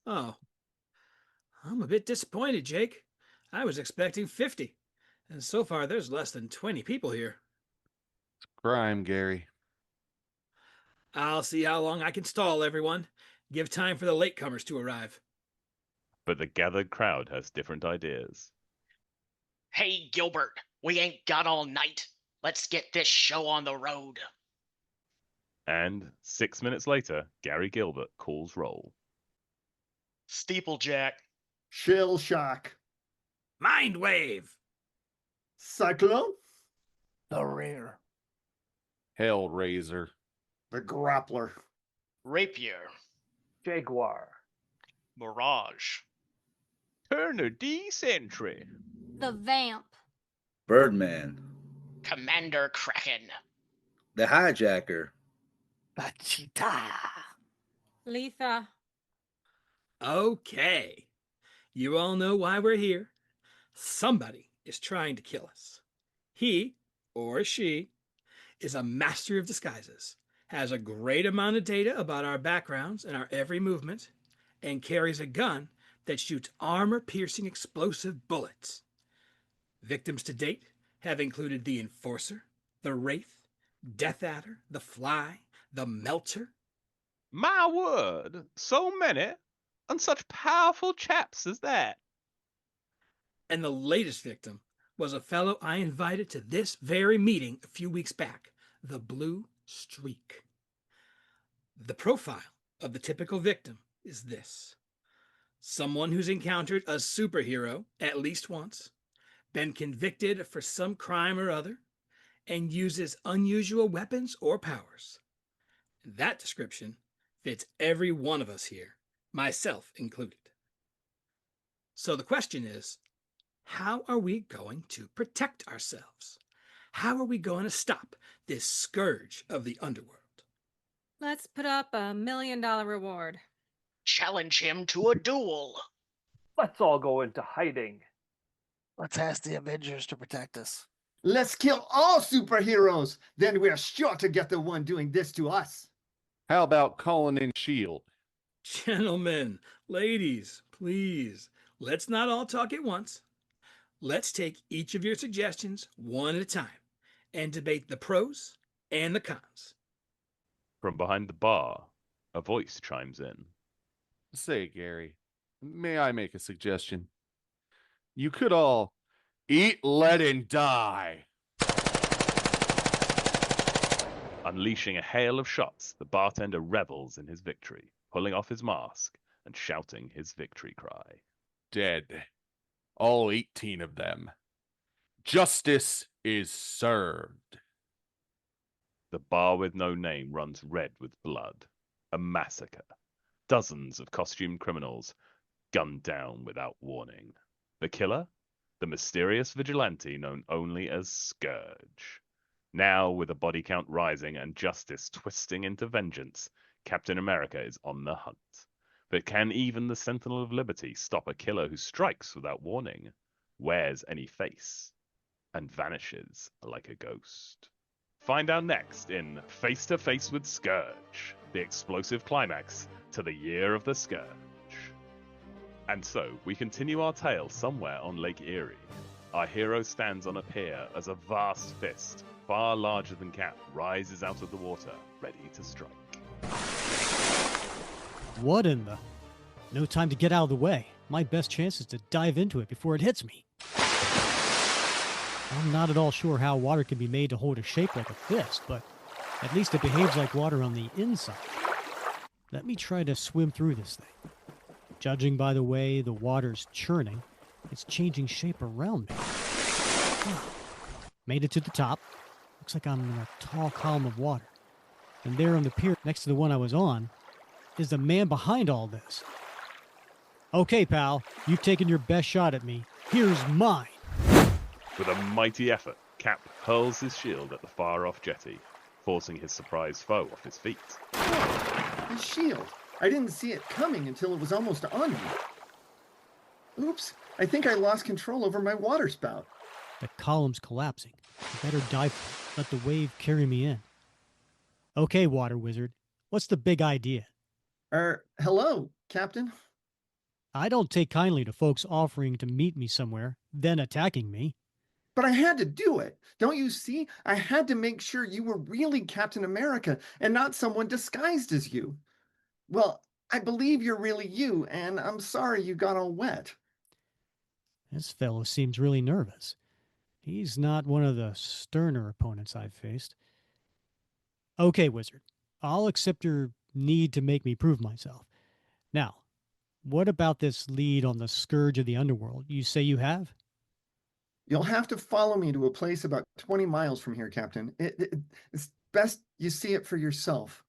Oh. I'm a bit disappointed, Jake. I was expecting 50, and so far there's less than 20 people here. It's crime, Gary. I'll see how long I can stall everyone. Give time for the latecomers to arrive. But the gathered crowd has different ideas. Hey, Gilbert, we ain't got all night. Let's get this show on the road. And 6 minutes later, Gary Gilbert calls roll. Steeplejack. Shell Shock. Mind Wave. Cyclone. The Ringer. Hellraiser. The Grappler. Rapier. Jaguar. Mirage. Turner D Sentry. The Vamp. Birdman. Commander Kraken. The Hijacker. The Cheetah. Letha. Okay. You all know why we're here. Somebody is trying to kill us. He, or she, is a master of disguises, has a great amount of data about our backgrounds and our every movement, and carries a gun that shoots armor-piercing explosive bullets. Victims to date have included the Enforcer, the Wraith, Death Adder, the Fly, the Melter. My word, so many, and such powerful chaps as that. And the latest victim was a fellow I invited to this very meeting a few weeks back, the Blue Streak. The profile of the typical victim is this: someone who's encountered a superhero at least once, been convicted for some crime or other, and uses unusual weapons or powers. That description fits every one of us here, myself included. So the question is, how are we going to protect ourselves? How are we going to stop this scourge of the underworld? Let's put up $1 million reward. Challenge him to a duel. Let's all go into hiding. Let's ask the Avengers to protect us. Let's kill all superheroes. Then we're sure to get the one doing this to us. How about calling in S.H.I.E.L.D.? Gentlemen, ladies, please, let's not all talk at once. Let's take each of your suggestions one at a time and debate the pros and the cons. From behind the bar, a voice chimes in. Say, Gary, may I make a suggestion? You could all eat, let, and die. Unleashing a hail of shots, the bartender revels in his victory, pulling off his mask and shouting his victory cry. Dead. All 18 of them. Justice is served. The bar with no name runs red with blood. A massacre. Dozens of costumed criminals gunned down without warning. The killer? The mysterious vigilante known only as Scourge. Now, with the body count rising and justice twisting into vengeance, Captain America is on the hunt. But can even the Sentinel of Liberty stop a killer who strikes without warning, wears any face, and vanishes like a ghost? Find out next in Face to Face with Scourge, the explosive climax to the Year of the Scourge. And so, we continue our tale somewhere on Lake Erie. Our hero stands on a pier as a vast fist, far larger than Cap, rises out of the water, ready to strike. What in the? No time to get out of the way. My best chance is to dive into it before it hits me. I'm not at all sure how water can be made to hold a shape like a fist, but at least it behaves like water on the inside. Let me try to swim through this thing. Judging by the way the water's churning, it's changing shape around me. Made it to the top. Looks like I'm in a tall column of water. And there on the pier next to the one I was on is the man behind all this. Okay, pal, you've taken your best shot at me. Here's mine. With a mighty effort, Cap hurls his shield at the far-off jetty, forcing his surprised foe off his feet. The shield. I didn't see it coming until it was almost on me. Oops, I think I lost control over my water spout. The column's collapsing. I better dive for it. Let the wave carry me in. Okay, Water Wizard, what's the big idea? Hello, Captain. I don't take kindly to folks offering to meet me somewhere, then attacking me. But I had to do it. Don't you see? I had to make sure you were really Captain America and not someone disguised as you. Well, I believe you're really you, and I'm sorry you got all wet. This fellow seems really nervous. He's not one of the sterner opponents I've faced. Okay, Wizard. I'll accept your need to make me prove myself. Now, what about this lead on the Scourge of the Underworld you say you have? You'll have to follow me to a place about 20 miles from here, Captain. It's best you see it for yourself.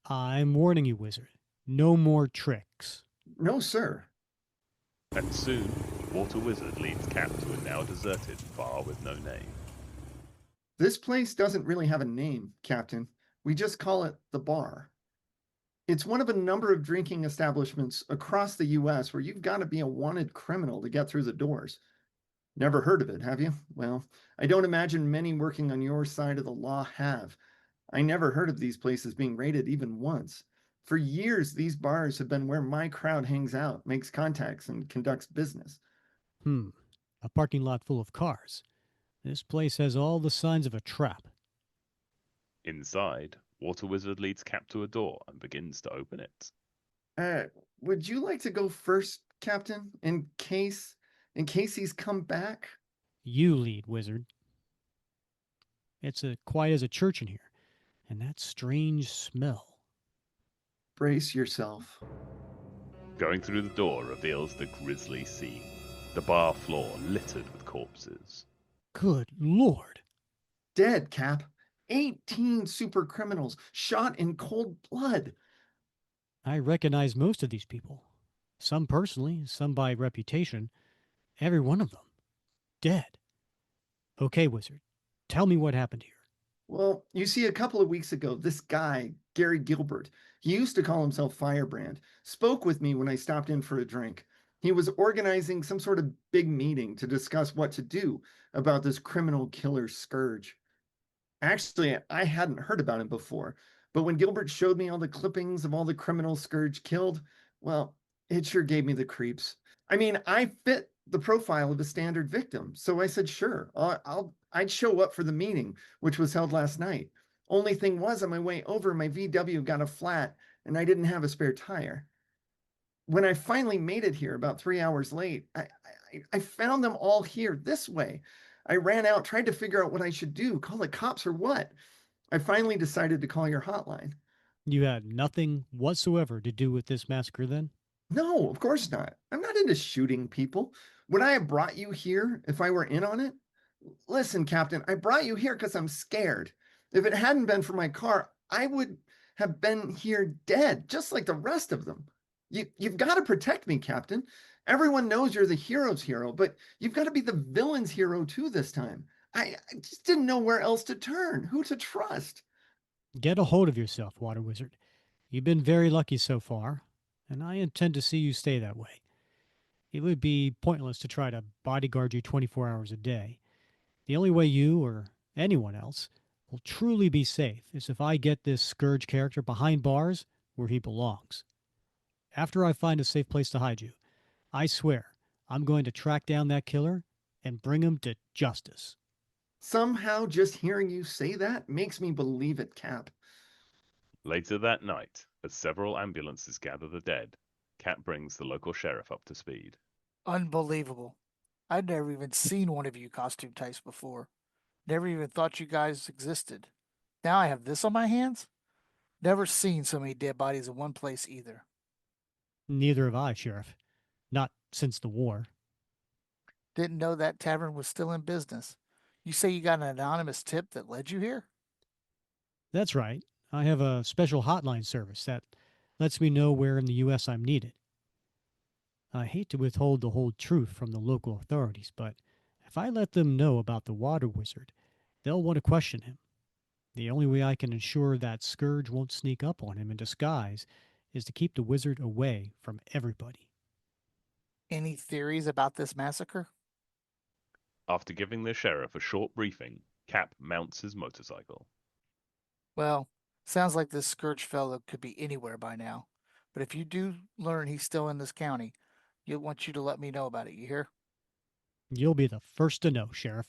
I'm warning you, Wizard. No more tricks. No, sir. And soon, Water Wizard leads Cap to a now deserted bar with no name. This place doesn't really have a name, Captain. We just call it the bar. It's one of a number of drinking establishments across the U.S. where you've got to be a wanted criminal to get through the doors. Never heard of it, have you? Well, I don't imagine many working on your side of the law have. I never heard of these places being raided even once. For years, these bars have been where my crowd hangs out, makes contacts, and conducts business. A parking lot full of cars. This place has all the signs of a trap. Inside, Water Wizard leads Cap to a door and begins to open it. Would you like to go first, Captain, in case he's come back? You lead, Wizard. It's quiet as a church in here, and that strange smell. Brace yourself. Going through the door reveals the grisly scene. The bar floor littered with corpses. Good Lord. Dead, Cap. 18 super criminals shot in cold blood. I recognize most of these people. Some personally, some by reputation. Every one of them. Dead. Okay, Wizard. Tell me what happened here. Well, you see, a couple of weeks ago, this guy, Gary Gilbert, he used to call himself Firebrand, spoke with me when I stopped in for a drink. He was organizing some sort of big meeting to discuss what to do about this criminal killer Scourge. Actually, I hadn't heard about him before, but when Gilbert showed me all the clippings of all the criminals Scourge killed, well, it sure gave me the creeps. I mean, I fit the profile of a standard victim, so I said, sure, I'd show up for the meeting, which was held last night. Only thing was, on my way over, my VW got a flat, and I didn't have a spare tire. When I finally made it here about 3 hours late, I found them all here this way. I ran out, tried to figure out what I should do, call the cops or what. I finally decided to call your hotline. You had nothing whatsoever to do with this massacre then? No, of course not. I'm not into shooting people. Would I have brought you here if I were in on it? Listen, Captain, I brought you here because I'm scared. If it hadn't been for my car, I would have been here dead, just like the rest of them. You've got to protect me, Captain. Everyone knows you're the hero's hero, but you've got to be the villain's hero too this time. I just didn't know where else to turn, who to trust. Get a hold of yourself, Water Wizard. You've been very lucky so far, and I intend to see you stay that way. It would be pointless to try to bodyguard you 24 hours a day. The only way you or anyone else will truly be safe is if I get this Scourge character behind bars where he belongs. After I find a safe place to hide you, I swear I'm going to track down that killer and bring him to justice. Somehow just hearing you say that makes me believe it, Cap. Later that night, as several ambulances gather the dead, Cap brings the local sheriff up to speed. Unbelievable. I'd never even seen one of you costume types before. Never even thought you guys existed. Now I have this on my hands? Never seen so many dead bodies in one place either. Neither have I, Sheriff. Not since the war. Didn't know that tavern was still in business. You say you got an anonymous tip that led you here? That's right. I have a special hotline service that lets me know where in the U.S. I'm needed. I hate to withhold the whole truth from the local authorities, but if I let them know about the Water Wizard, they'll want to question him. The only way I can ensure that Scourge won't sneak up on him in disguise is to keep the wizard away from everybody. Any theories about this massacre? After giving the sheriff a short briefing, Cap mounts his motorcycle. Well, sounds like this Scourge fellow could be anywhere by now. But if you do learn he's still in this county, you'll want you to let me know about it, you hear? You'll be the first to know, Sheriff.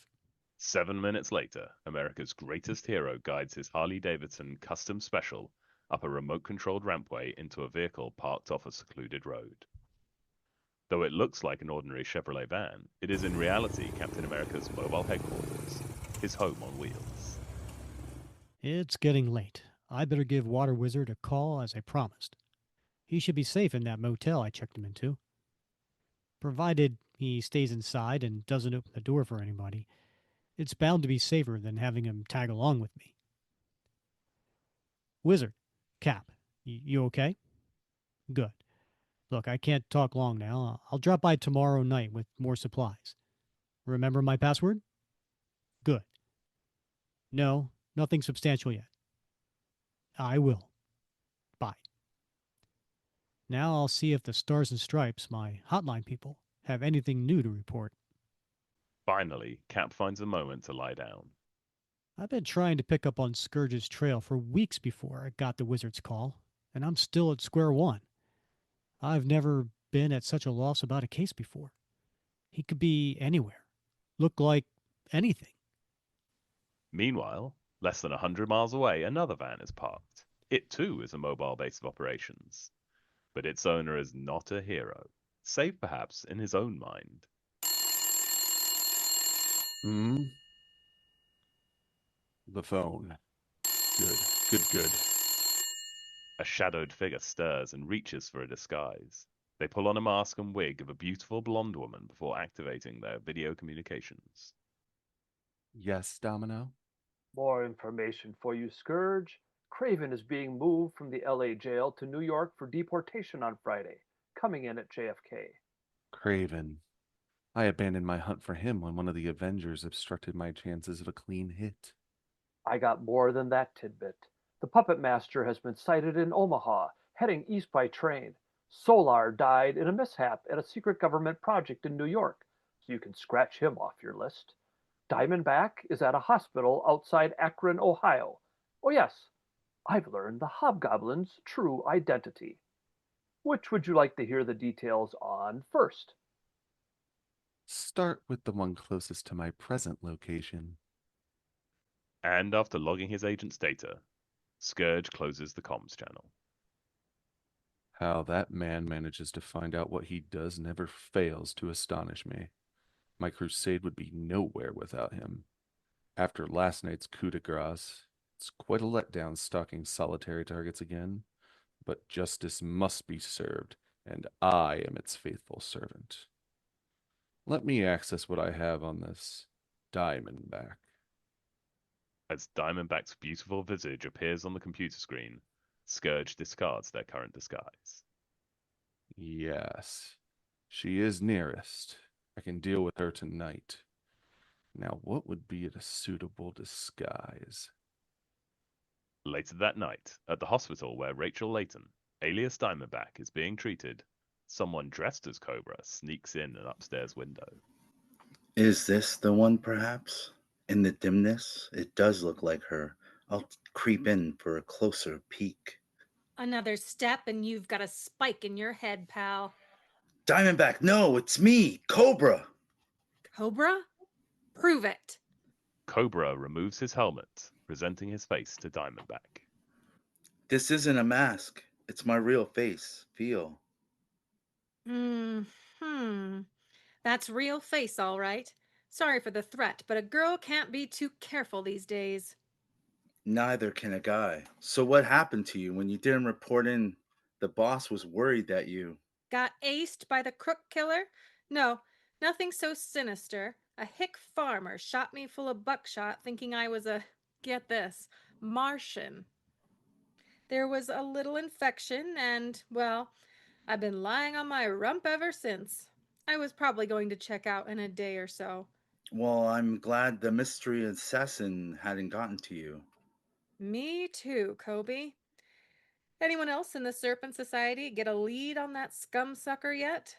7 minutes later, America's greatest hero guides his Harley-Davidson Custom Special up a remote-controlled rampway into a vehicle parked off a secluded road. Though it looks like an ordinary Chevrolet van, it is in reality Captain America's mobile headquarters, his home on wheels. It's getting late. I better give Water Wizard a call as I promised. He should be safe in that motel I checked him into. Provided he stays inside and doesn't open the door for anybody, it's bound to be safer than having him tag along with me. Wizard, Cap, you okay? Good. Look, I can't talk long now. I'll drop by tomorrow night with more supplies. Remember my password? Good. No, nothing substantial yet. I will. Bye. Now I'll see if the Stars and Stripes, my hotline people, have anything new to report. Finally, Cap finds a moment to lie down. I've been trying to pick up on Scourge's trail for weeks before I got the wizard's call, and I'm still at square one. I've never been at such a loss about a case before. He could be anywhere, look like anything. Meanwhile, less than 100 miles away, another van is parked. It too is a mobile base of operations. But its owner is not a hero, save perhaps in his own mind. The phone. Good. A shadowed figure stirs and reaches for a disguise. They pull on a mask and wig of a beautiful blonde woman before activating their video communications. Yes, Domino? More information for you, Scourge. Craven is being moved from the LA jail to New York for deportation on Friday, coming in at JFK. Craven. I abandoned my hunt for him when one of the Avengers obstructed my chances of a clean hit. I got more than that tidbit. The Puppet Master has been sighted in Omaha, heading east by train. Solar died in a mishap at a secret government project in New York, so you can scratch him off your list. Diamondback is at a hospital outside Akron, Ohio. Oh yes, I've learned the Hobgoblin's true identity. Which would you like to hear the details on first? Start with the one closest to my present location. And after logging his agent's data, Scourge closes the comms channel. How that man manages to find out what he does never fails to astonish me. My crusade would be nowhere without him. After last night's coup de grace, it's quite a letdown stalking solitary targets again, but justice must be served, and I am its faithful servant. Let me access what I have on this Diamondback. As Diamondback's beautiful visage appears on the computer screen, Scourge discards their current disguise. Yes, she is nearest. I can deal with her tonight. Now, what would be a suitable disguise? Later that night, at the hospital where Rachel Layton, alias Diamondback, is being treated, someone dressed as Cobra sneaks in an upstairs window. Is this the one, perhaps? In the dimness, it does look like her. I'll creep in for a closer peek. Another step and you've got a spike in your head, pal. Diamondback, no, it's me, Cobra. Cobra? Prove it. Cobra removes his helmet, presenting his face to Diamondback. This isn't a mask. It's my real face. Feel. That's real face, all right. Sorry for the threat, but a girl can't be too careful these days. Neither can a guy. So what happened to you when you didn't report in? The boss was worried that you... Got aced by the crook killer? No, nothing so sinister. A hick farmer shot me full of buckshot thinking I was a, get this, Martian. There was a little infection and, well, I've been lying on my rump ever since. I was probably going to check out in a day or so. Well, I'm glad the mystery assassin hadn't gotten to you. Me too, Kobe. Anyone else in the Serpent Society get a lead on that scum-sucker yet?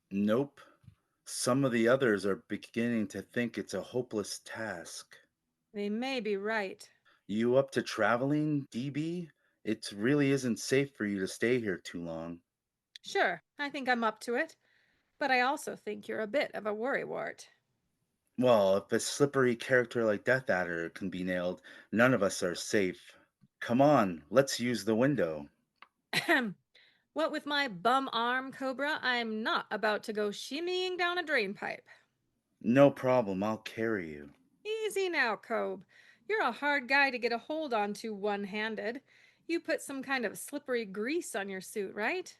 Nope. Some of the others are beginning to think it's a hopeless task. They may be right. You up to traveling, DB? It really isn't safe for you to stay here too long. Sure, I think I'm up to it. But I also think you're a bit of a worrywart. Well, if a slippery character like Death Adder can be nailed, none of us are safe. Come on, let's use the window. What with my bum arm, Cobra, I'm not about to go shimmying down a drain pipe. No problem, I'll carry you. Easy now, Cobe. You're a hard guy to get a hold onto one-handed. You put some kind of slippery grease on your suit, right?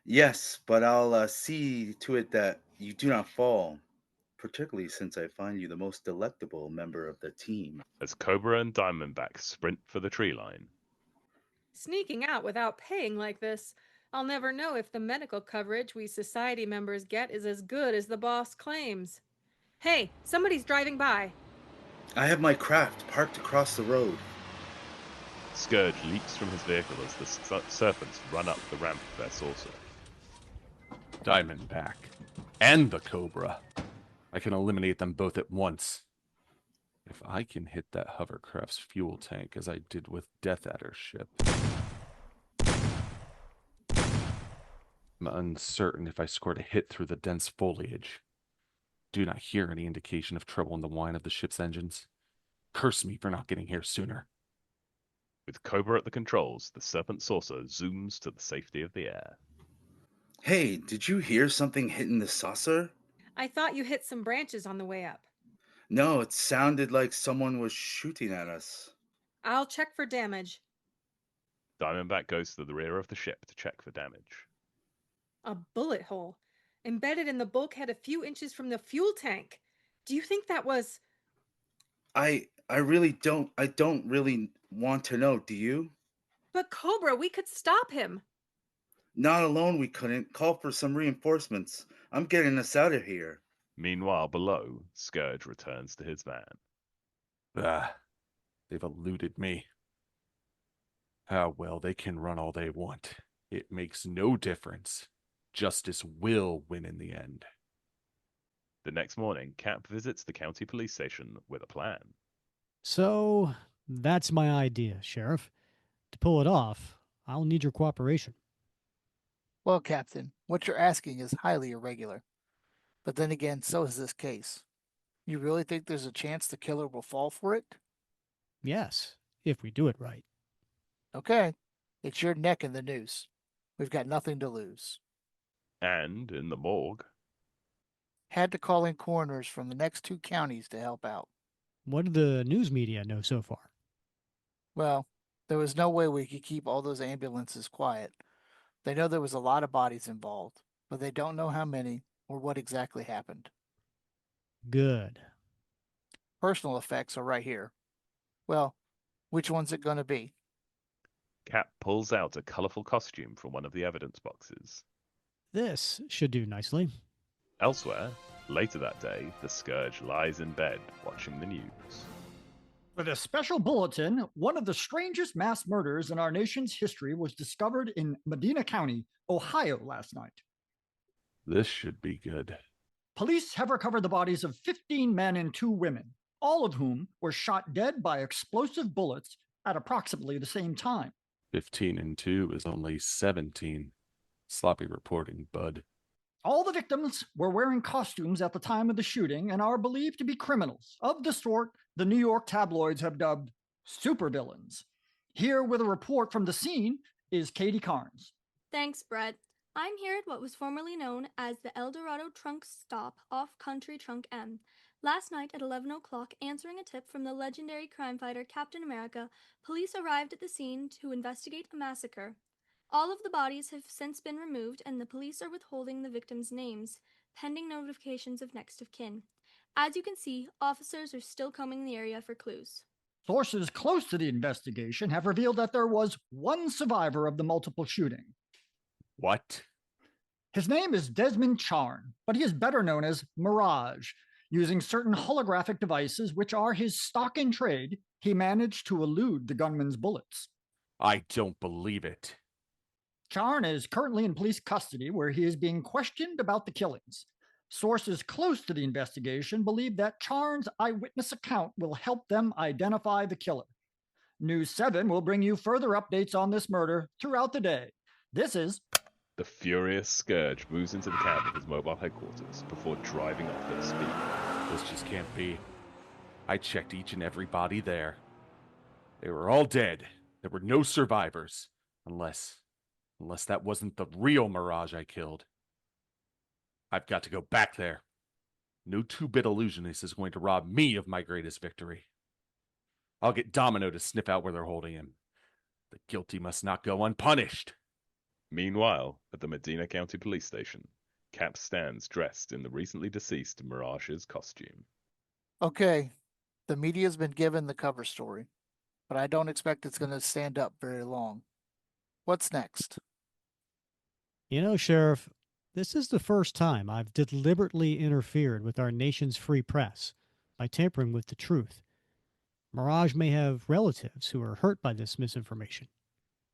Yes, but I'll see to it that you do not fall, particularly since I find you the most delectable member of the team. As Cobra and Diamondback sprint for the tree line, Sneaking out without paying like this, I'll never know if the medical coverage we society members get is as good as the boss claims. Hey, somebody's driving by. I have my craft parked across the road. Scourge leaps from his vehicle as the serpents run up the ramp of their saucer. Diamondback. And the Cobra. I can eliminate them both at once. If I can hit that hovercraft's fuel tank as I did with Death Adder's ship. I'm uncertain if I scored a hit through the dense foliage. Do not hear any indication of trouble in the whine of the ship's engines. Curse me for not getting here sooner. With Cobra at the controls, the Serpent saucer zooms to the safety of the air. Hey, did you hear something hitting the saucer? I thought you hit some branches on the way up. No, it sounded like someone was shooting at us. I'll check for damage. Diamondback goes to the rear of the ship to check for damage. A bullet hole, embedded in the bulkhead a few inches from the fuel tank. Do you think that was... I don't really want to know, do you? But Cobra, we could stop him. Not alone we couldn't. Call for some reinforcements. I'm getting us out of here. Meanwhile, below, Scourge returns to his van. Ah, they've eluded me. How well they can run all they want. It makes no difference. Justice will win in the end. The next morning, Cap visits the county police station with a plan. So that's my idea, Sheriff. To pull it off, I'll need your cooperation. Well, Captain, what you're asking is highly irregular. But then again, so is this case. You really think there's a chance the killer will fall for it? Yes, if we do it right. Okay, it's your neck in the noose. We've got nothing to lose. And in the morgue, Had to call in coroners from the next 2 counties to help out. What do the news media know so far? Well, there was no way we could keep all those ambulances quiet. They know there was a lot of bodies involved, but they don't know how many or what exactly happened. Good. Personal effects are right here. Well, which one's it going to be? Cap pulls out a colorful costume from one of the evidence boxes. This should do nicely. Elsewhere, later that day, the Scourge lies in bed watching the news. With a special bulletin, one of the strangest mass murders in our nation's history was discovered in Medina County, Ohio last night. This should be good. Police have recovered the bodies of 15 men and 2 women, all of whom were shot dead by explosive bullets at approximately the same time. 15 and 2 is only 17. Sloppy reporting, bud. All the victims were wearing costumes at the time of the shooting and are believed to be criminals of the sort the New York tabloids have dubbed supervillains. Here with a report from the scene is Katie Carnes. Thanks, Brett. I'm here at what was formerly known as the El Dorado Trunk Stop off Country Trunk M. Last night at 11 o'clock, answering a tip from the legendary crime fighter Captain America, police arrived at the scene to investigate a massacre. All of the bodies have since been removed, and the police are withholding the victims' names, pending notifications of next of kin. As you can see, officers are still combing the area for clues. Sources close to the investigation have revealed that there was one survivor of the multiple shooting. What? His name is Desmond Charn, but he is better known as Mirage. Using certain holographic devices, which are his stock in trade, he managed to elude the gunman's bullets. I don't believe it. Charn is currently in police custody, where he is being questioned about the killings. Sources close to the investigation believe that Charn's eyewitness account will help them identify the killer. News 7 will bring you further updates on this murder throughout the day. This is... The furious Scourge moves into the cab of his mobile headquarters before driving off at speed. This just can't be. I checked each and every body there. They were all dead. There were no survivors. Unless that wasn't the real Mirage I killed. I've got to go back there. No 2-bit illusionist is going to rob me of my greatest victory. I'll get Domino to sniff out where they're holding him. The guilty must not go unpunished. Meanwhile, at the Medina County Police Station, Cap stands dressed in the recently deceased Mirage's costume. Okay, the media's been given the cover story, but I don't expect it's going to stand up very long. What's next? You know, Sheriff, this is the first time I've deliberately interfered with our nation's free press by tampering with the truth. Mirage may have relatives who are hurt by this misinformation.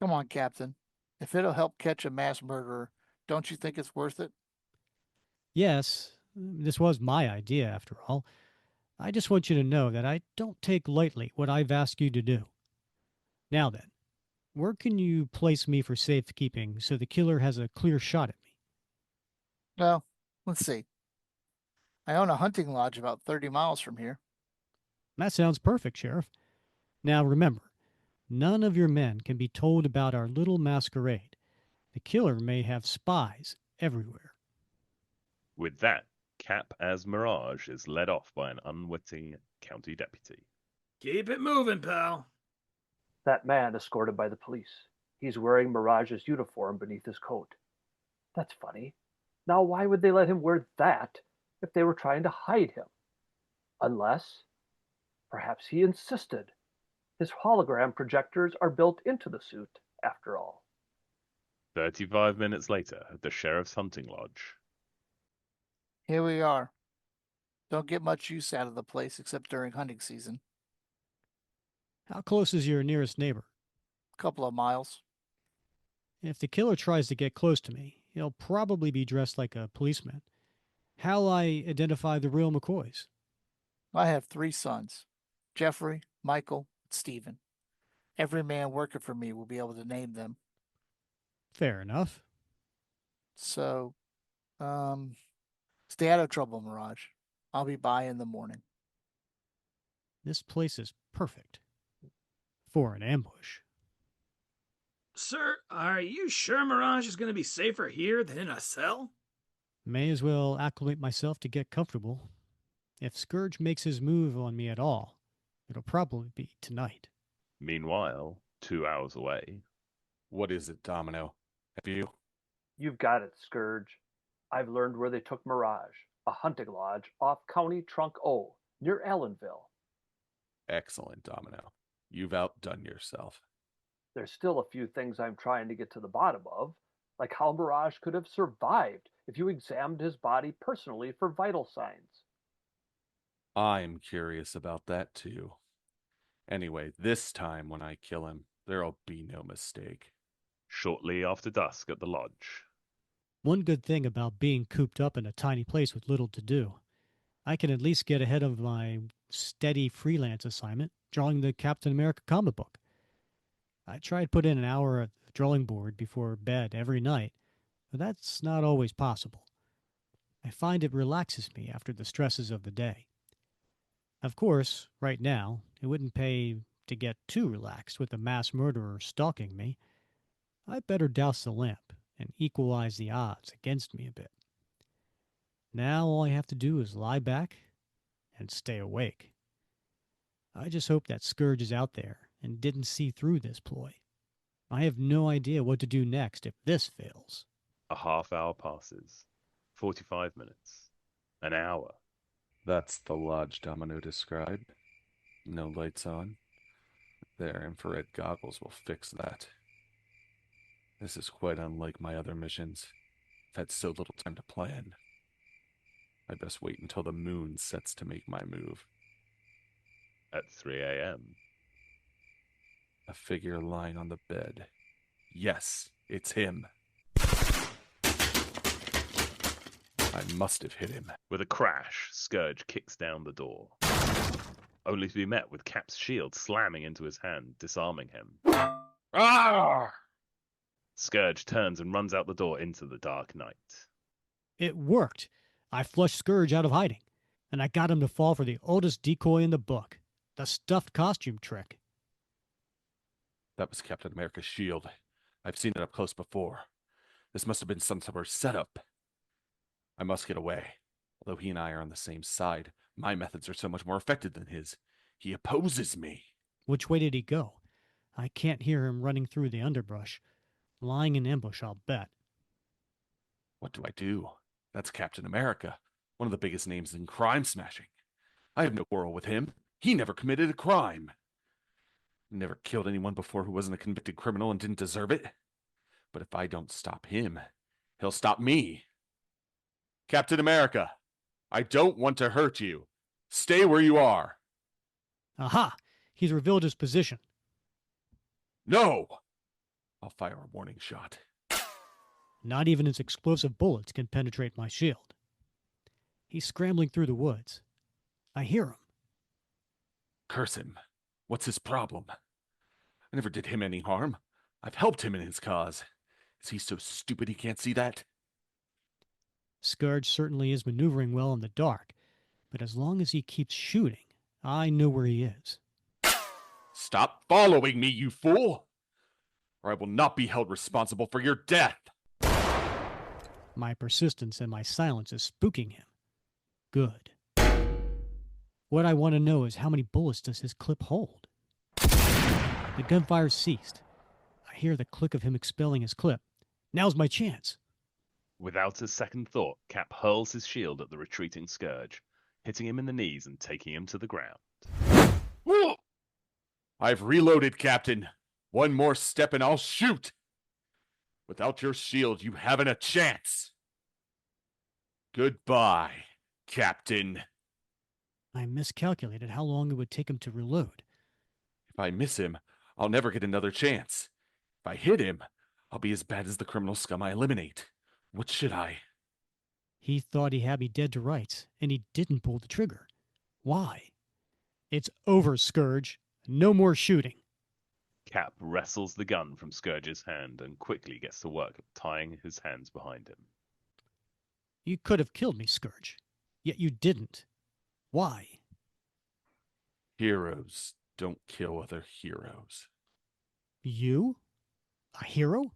Come on, Captain. If it'll help catch a mass murderer, don't you think it's worth it? Yes, this was my idea, after all. I just want you to know that I don't take lightly what I've asked you to do. Now then, where can you place me for safekeeping so the killer has a clear shot at me? Well, let's see. I own a hunting lodge about 30 miles from here. That sounds perfect, Sheriff. Now remember, none of your men can be told about our little masquerade. The killer may have spies everywhere. With that, Cap as Mirage is led off by an unwitting county deputy. Keep it moving, pal. That man escorted by the police. He's wearing Mirage's uniform beneath his coat. That's funny. Now, why would they let him wear that if they were trying to hide him? Unless, perhaps he insisted. His hologram projectors are built into the suit, after all. 35 minutes later, at the sheriff's hunting lodge. Here we are. Don't get much use out of the place except during hunting season. How close is your nearest neighbor? A couple of miles. If the killer tries to get close to me, he'll probably be dressed like a policeman. How'll I identify the real McCoys? I have 3 sons, Jeffrey, Michael, and Stephen. Every man working for me will be able to name them. Fair enough. So, stay out of trouble, Mirage. I'll be by in the morning. This place is perfect for an ambush. Sir, are you sure Mirage is going to be safer here than in a cell? May as well acclimate myself to get comfortable. If Scourge makes his move on me at all, it'll probably be tonight. Meanwhile, 2 hours away. What is it, Domino? Have you? You've got it, Scourge. I've learned where they took Mirage, a hunting lodge off County Trunk O, near Allenville. Excellent, Domino. You've outdone yourself. There's still a few things I'm trying to get to the bottom of, like how Mirage could have survived if you examined his body personally for vital signs. I'm curious about that too. Anyway, this time when I kill him, there'll be no mistake. Shortly after dusk at the lodge. One good thing about being cooped up in a tiny place with little to do, I can at least get ahead of my steady freelance assignment, drawing the Captain America comic book. I try to put in an hour at the drawing board before bed every night, but that's not always possible. I find it relaxes me after the stresses of the day. Of course, right now, it wouldn't pay to get too relaxed with a mass murderer stalking me. I'd better douse the lamp and equalize the odds against me a bit. Now all I have to do is lie back and stay awake. I just hope that Scourge is out there and didn't see through this ploy. I have no idea what to do next if this fails. A half hour passes. 45 minutes. An hour. That's the lodge Domino described. No lights on. Their infrared goggles will fix that. This is quite unlike my other missions. I've had so little time to plan. I best wait until the moon sets to make my move. At 3 a.m. A figure lying on the bed. Yes, it's him. I must have hit him. With a crash, Scourge kicks down the door, only to be met with Cap's shield slamming into his hand, disarming him. Ah! Scourge turns and runs out the door into the dark night. It worked. I flushed Scourge out of hiding, and I got him to fall for the oldest decoy in the book, the stuffed costume trick. That was Captain America's shield. I've seen it up close before. This must have been some sort of setup. I must get away. Although he and I are on the same side, my methods are so much more effective than his. He opposes me. Which way did he go? I can't hear him running through the underbrush. Lying in ambush, I'll bet. What do I do? That's Captain America, one of the biggest names in crime smashing. I have no quarrel with him. He never committed a crime. Never killed anyone before who wasn't a convicted criminal and didn't deserve it. But if I don't stop him, he'll stop me. Captain America, I don't want to hurt you. Stay where you are. Aha! He's revealed his position. No! I'll fire a warning shot. Not even his explosive bullets can penetrate my shield. He's scrambling through the woods. I hear him. Curse him. What's his problem? I never did him any harm. I've helped him in his cause. Is he so stupid he can't see that? Scourge certainly is maneuvering well in the dark, but as long as he keeps shooting, I know where he is. Stop following me, you fool! Or I will not be held responsible for your death! My persistence and my silence is spooking him. Good. What I want to know is how many bullets does his clip hold? The gunfire ceased. I hear the click of him expelling his clip. Now's my chance. Without a second thought, Cap hurls his shield at the retreating Scourge, hitting him in the knees and taking him to the ground. I've reloaded, Captain. One more step and I'll shoot. Without your shield, you haven't a chance. Goodbye, Captain. I miscalculated how long it would take him to reload. If I miss him, I'll never get another chance. If I hit him, I'll be as bad as the criminal scum I eliminate. What should I? He thought he had me dead to rights, and he didn't pull the trigger. Why? It's over, Scourge. No more shooting. Cap wrestles the gun from Scourge's hand and quickly gets to work tying his hands behind him. You could have killed me, Scourge. Yet you didn't. Why? Heroes don't kill other heroes. You? A hero?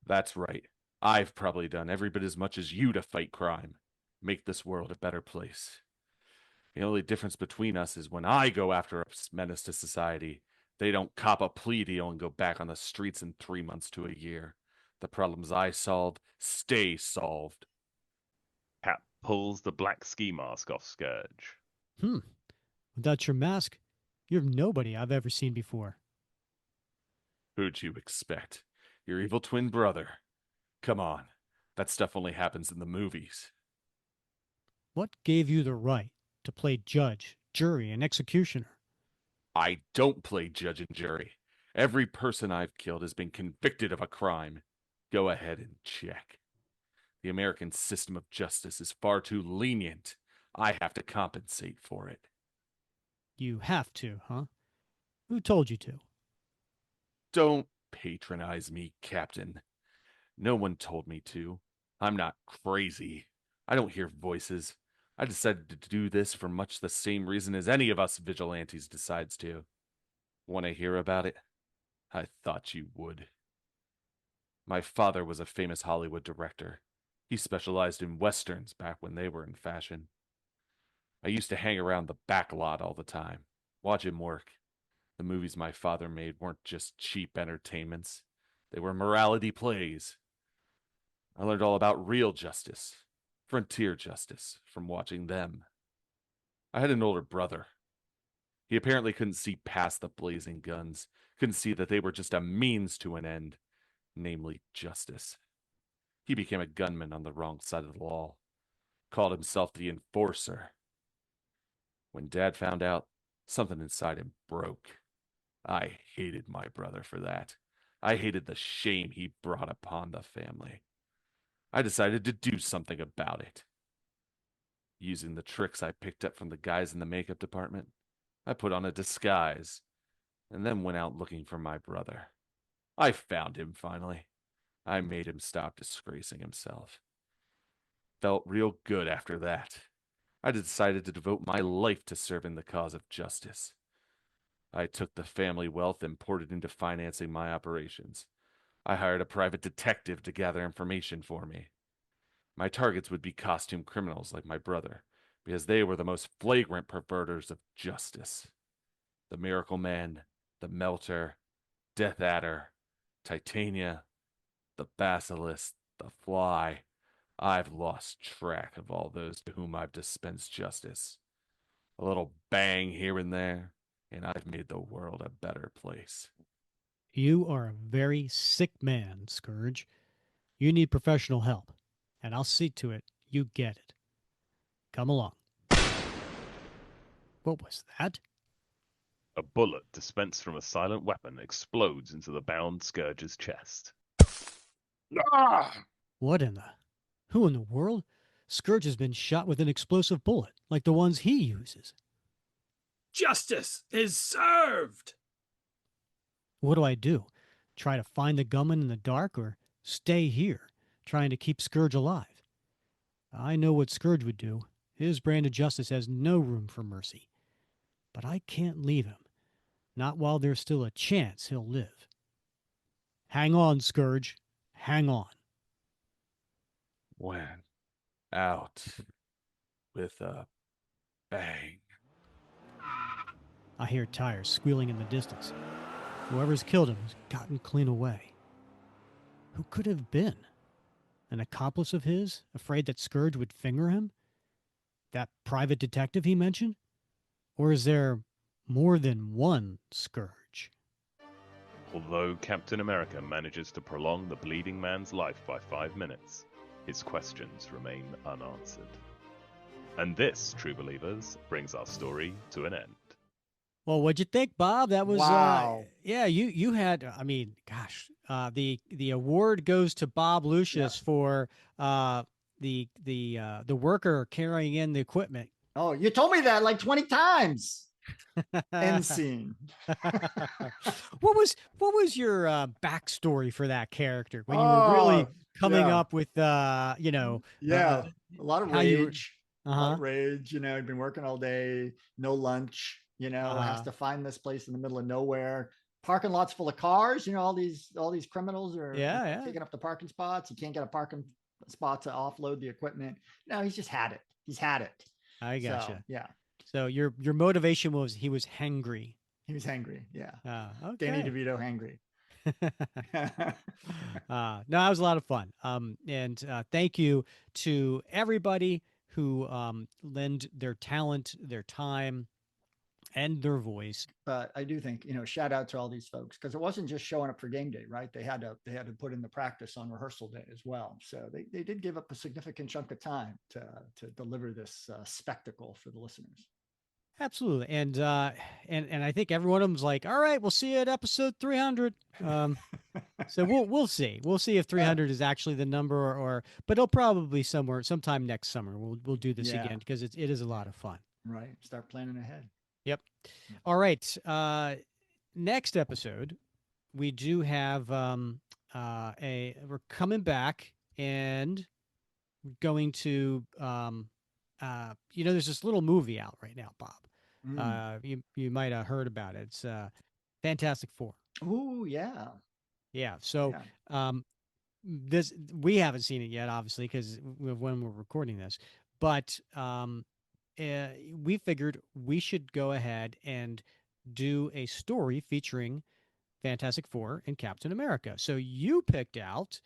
That's right. I've probably done every bit as much as you to fight crime, make this world a better place. The only difference between us is when I go after a menace to society, they don't cop a plea deal and go back on the streets in 3 months to a year. The problems I solve stay solved. Cap pulls the black ski mask off Scourge. Without your mask, you're nobody I've ever seen before. Who'd you expect? Your evil twin brother. Come on, that stuff only happens in the movies. What gave you the right to play judge, jury, and executioner? I don't play judge and jury. Every person I've killed has been convicted of a crime. Go ahead and check. The American system of justice is far too lenient. I have to compensate for it. You have to, huh? Who told you to? Don't patronize me, Captain. No one told me to. I'm not crazy. I don't hear voices. I decided to do this for much the same reason as any of us vigilantes decides to. Want to hear about it? I thought you would. My father was a famous Hollywood director. He specialized in westerns back when they were in fashion. I used to hang around the back lot all the time, watch him work. The movies my father made weren't just cheap entertainments. They were morality plays. I learned all about real justice, frontier justice, from watching them. I had an older brother. He apparently couldn't see past the blazing guns, couldn't see that they were just a means to an end, namely justice. He became a gunman on the wrong side of the law, called himself the enforcer. When Dad found out, something inside him broke. I hated my brother for that. I hated the shame he brought upon the family. I decided to do something about it. Using the tricks I picked up from the guys in the makeup department, I put on a disguise, and then went out looking for my brother. I found him finally. I made him stop disgracing himself. Felt real good after that. I decided to devote my life to serving the cause of justice. I took the family wealth and poured it into financing my operations. I hired a private detective to gather information for me. My targets would be costume criminals like my brother, because they were the most flagrant perverters of justice. The Miracle Man, the Melter, Death Adder, Titania, the Basilisk, the Fly. I've lost track of all those to whom I've dispensed justice. A little bang here and there, and I've made the world a better place. You are a very sick man, Scourge. You need professional help, and I'll see to it you get it. Come along. What was that? A bullet dispensed from a silent weapon explodes into the bound Scourge's chest. What in the... Who in the world? Scourge has been shot with an explosive bullet, like the ones he uses. Justice is served! What do I do? Try to find the gunman in the dark, or stay here, trying to keep Scourge alive? I know what Scourge would do. His brand of justice has no room for mercy. But I can't leave him. Not while there's still a chance he'll live. Hang on, Scourge. Hang on. Went out with a bang. I hear tires squealing in the distance. Whoever's killed him has gotten clean away. Who could it have been? An accomplice of his, afraid that Scourge would finger him? That private detective he mentioned? Or is there more than one Scourge? Although Captain America manages to prolong the bleeding man's life by 5 minutes, his questions remain unanswered. And this, true believers, brings our story to an end. Well, what'd you think, Bob? That was Wow. yeah, you had I mean, gosh, the award goes to Bob Lucius for the worker carrying in the equipment. Oh, you told me that like 20 times. End scene. What was your backstory for that character when you were really coming up with yeah, a lot of how you were rage. A lot of rage. You know, he'd been working all day, no lunch. You know, has to find this place in the middle of nowhere. Parking lots full of cars. You know, all these criminals are taking up the parking spots. You can't get a parking spot to offload the equipment. No, he's just had it. He's had it. I gotcha. So, yeah. So your motivation was he was hangry. He was hangry. Yeah. Okay. Danny DeVito hangry. No, that was a lot of fun. And thank you to everybody who lend their talent, their time, and their voice. But I do think, you know, shout out to all these folks, because it wasn't just showing up for game day, right? They had to put in the practice on rehearsal day as well. So they did give up a significant chunk of time to deliver this spectacle for the listeners. Absolutely, and I think every one of them's like, all right, we'll see you at episode 300. So we'll see if 300 is actually the number, or but it'll probably sometime next summer. We'll do this again because it is a lot of fun. Right, start planning ahead. Yep. All right. Next episode, we do have we're coming back and going to there's this little movie out right now, Bob. You might have heard about it. It's Fantastic Four. Oh yeah. Yeah. So this we haven't seen it yet, obviously, because when we're recording this, but we figured we should go ahead and do a story featuring Fantastic Four and Captain America. So you picked out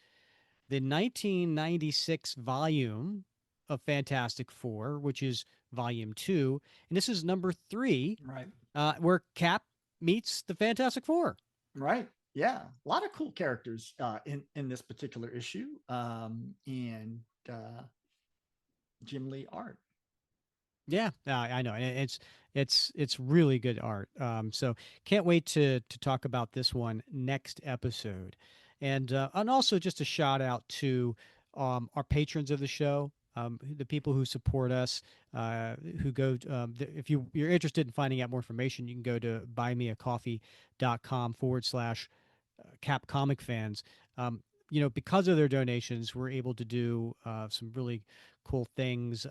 the 1996 volume of Fantastic Four, which is volume 2, and this is number 3, right? Where Cap meets the Fantastic Four. Right. Yeah, a lot of cool characters in this particular issue, and Jim Lee art. Yeah, I know. It's really good art. So can't wait to talk about this one next episode, and also just a shout out to our patrons of the show, the people who support us, who go. If you're interested in finding out more information, you can go to buymeacoffee.com/Cap Comic Fans. Because of their donations, we're able to do some really cool things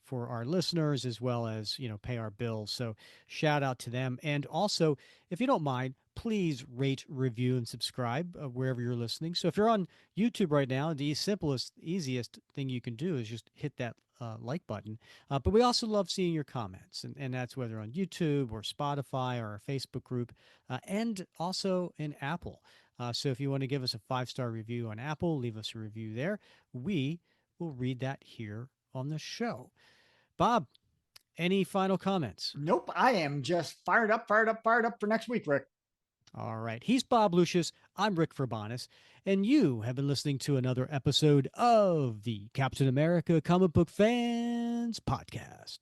for our listeners, as well as, pay our bills. So shout out to them. And also, if you don't mind, please rate, review, and subscribe wherever you're listening. So if you're on YouTube right now, the simplest, easiest thing you can do is just hit that like button. But we also love seeing your comments, and that's whether on YouTube or Spotify or our Facebook group, and also in Apple. So if you want to give us a 5-star review on Apple, leave us a review there. We will read that here on the show. Bob, any final comments? Nope. I am just fired up for next week, Rick. All right. He's Bob Lucius. I'm Rick Verbanis. And you have been listening to another episode of the Captain America Comic Book Fans Podcast.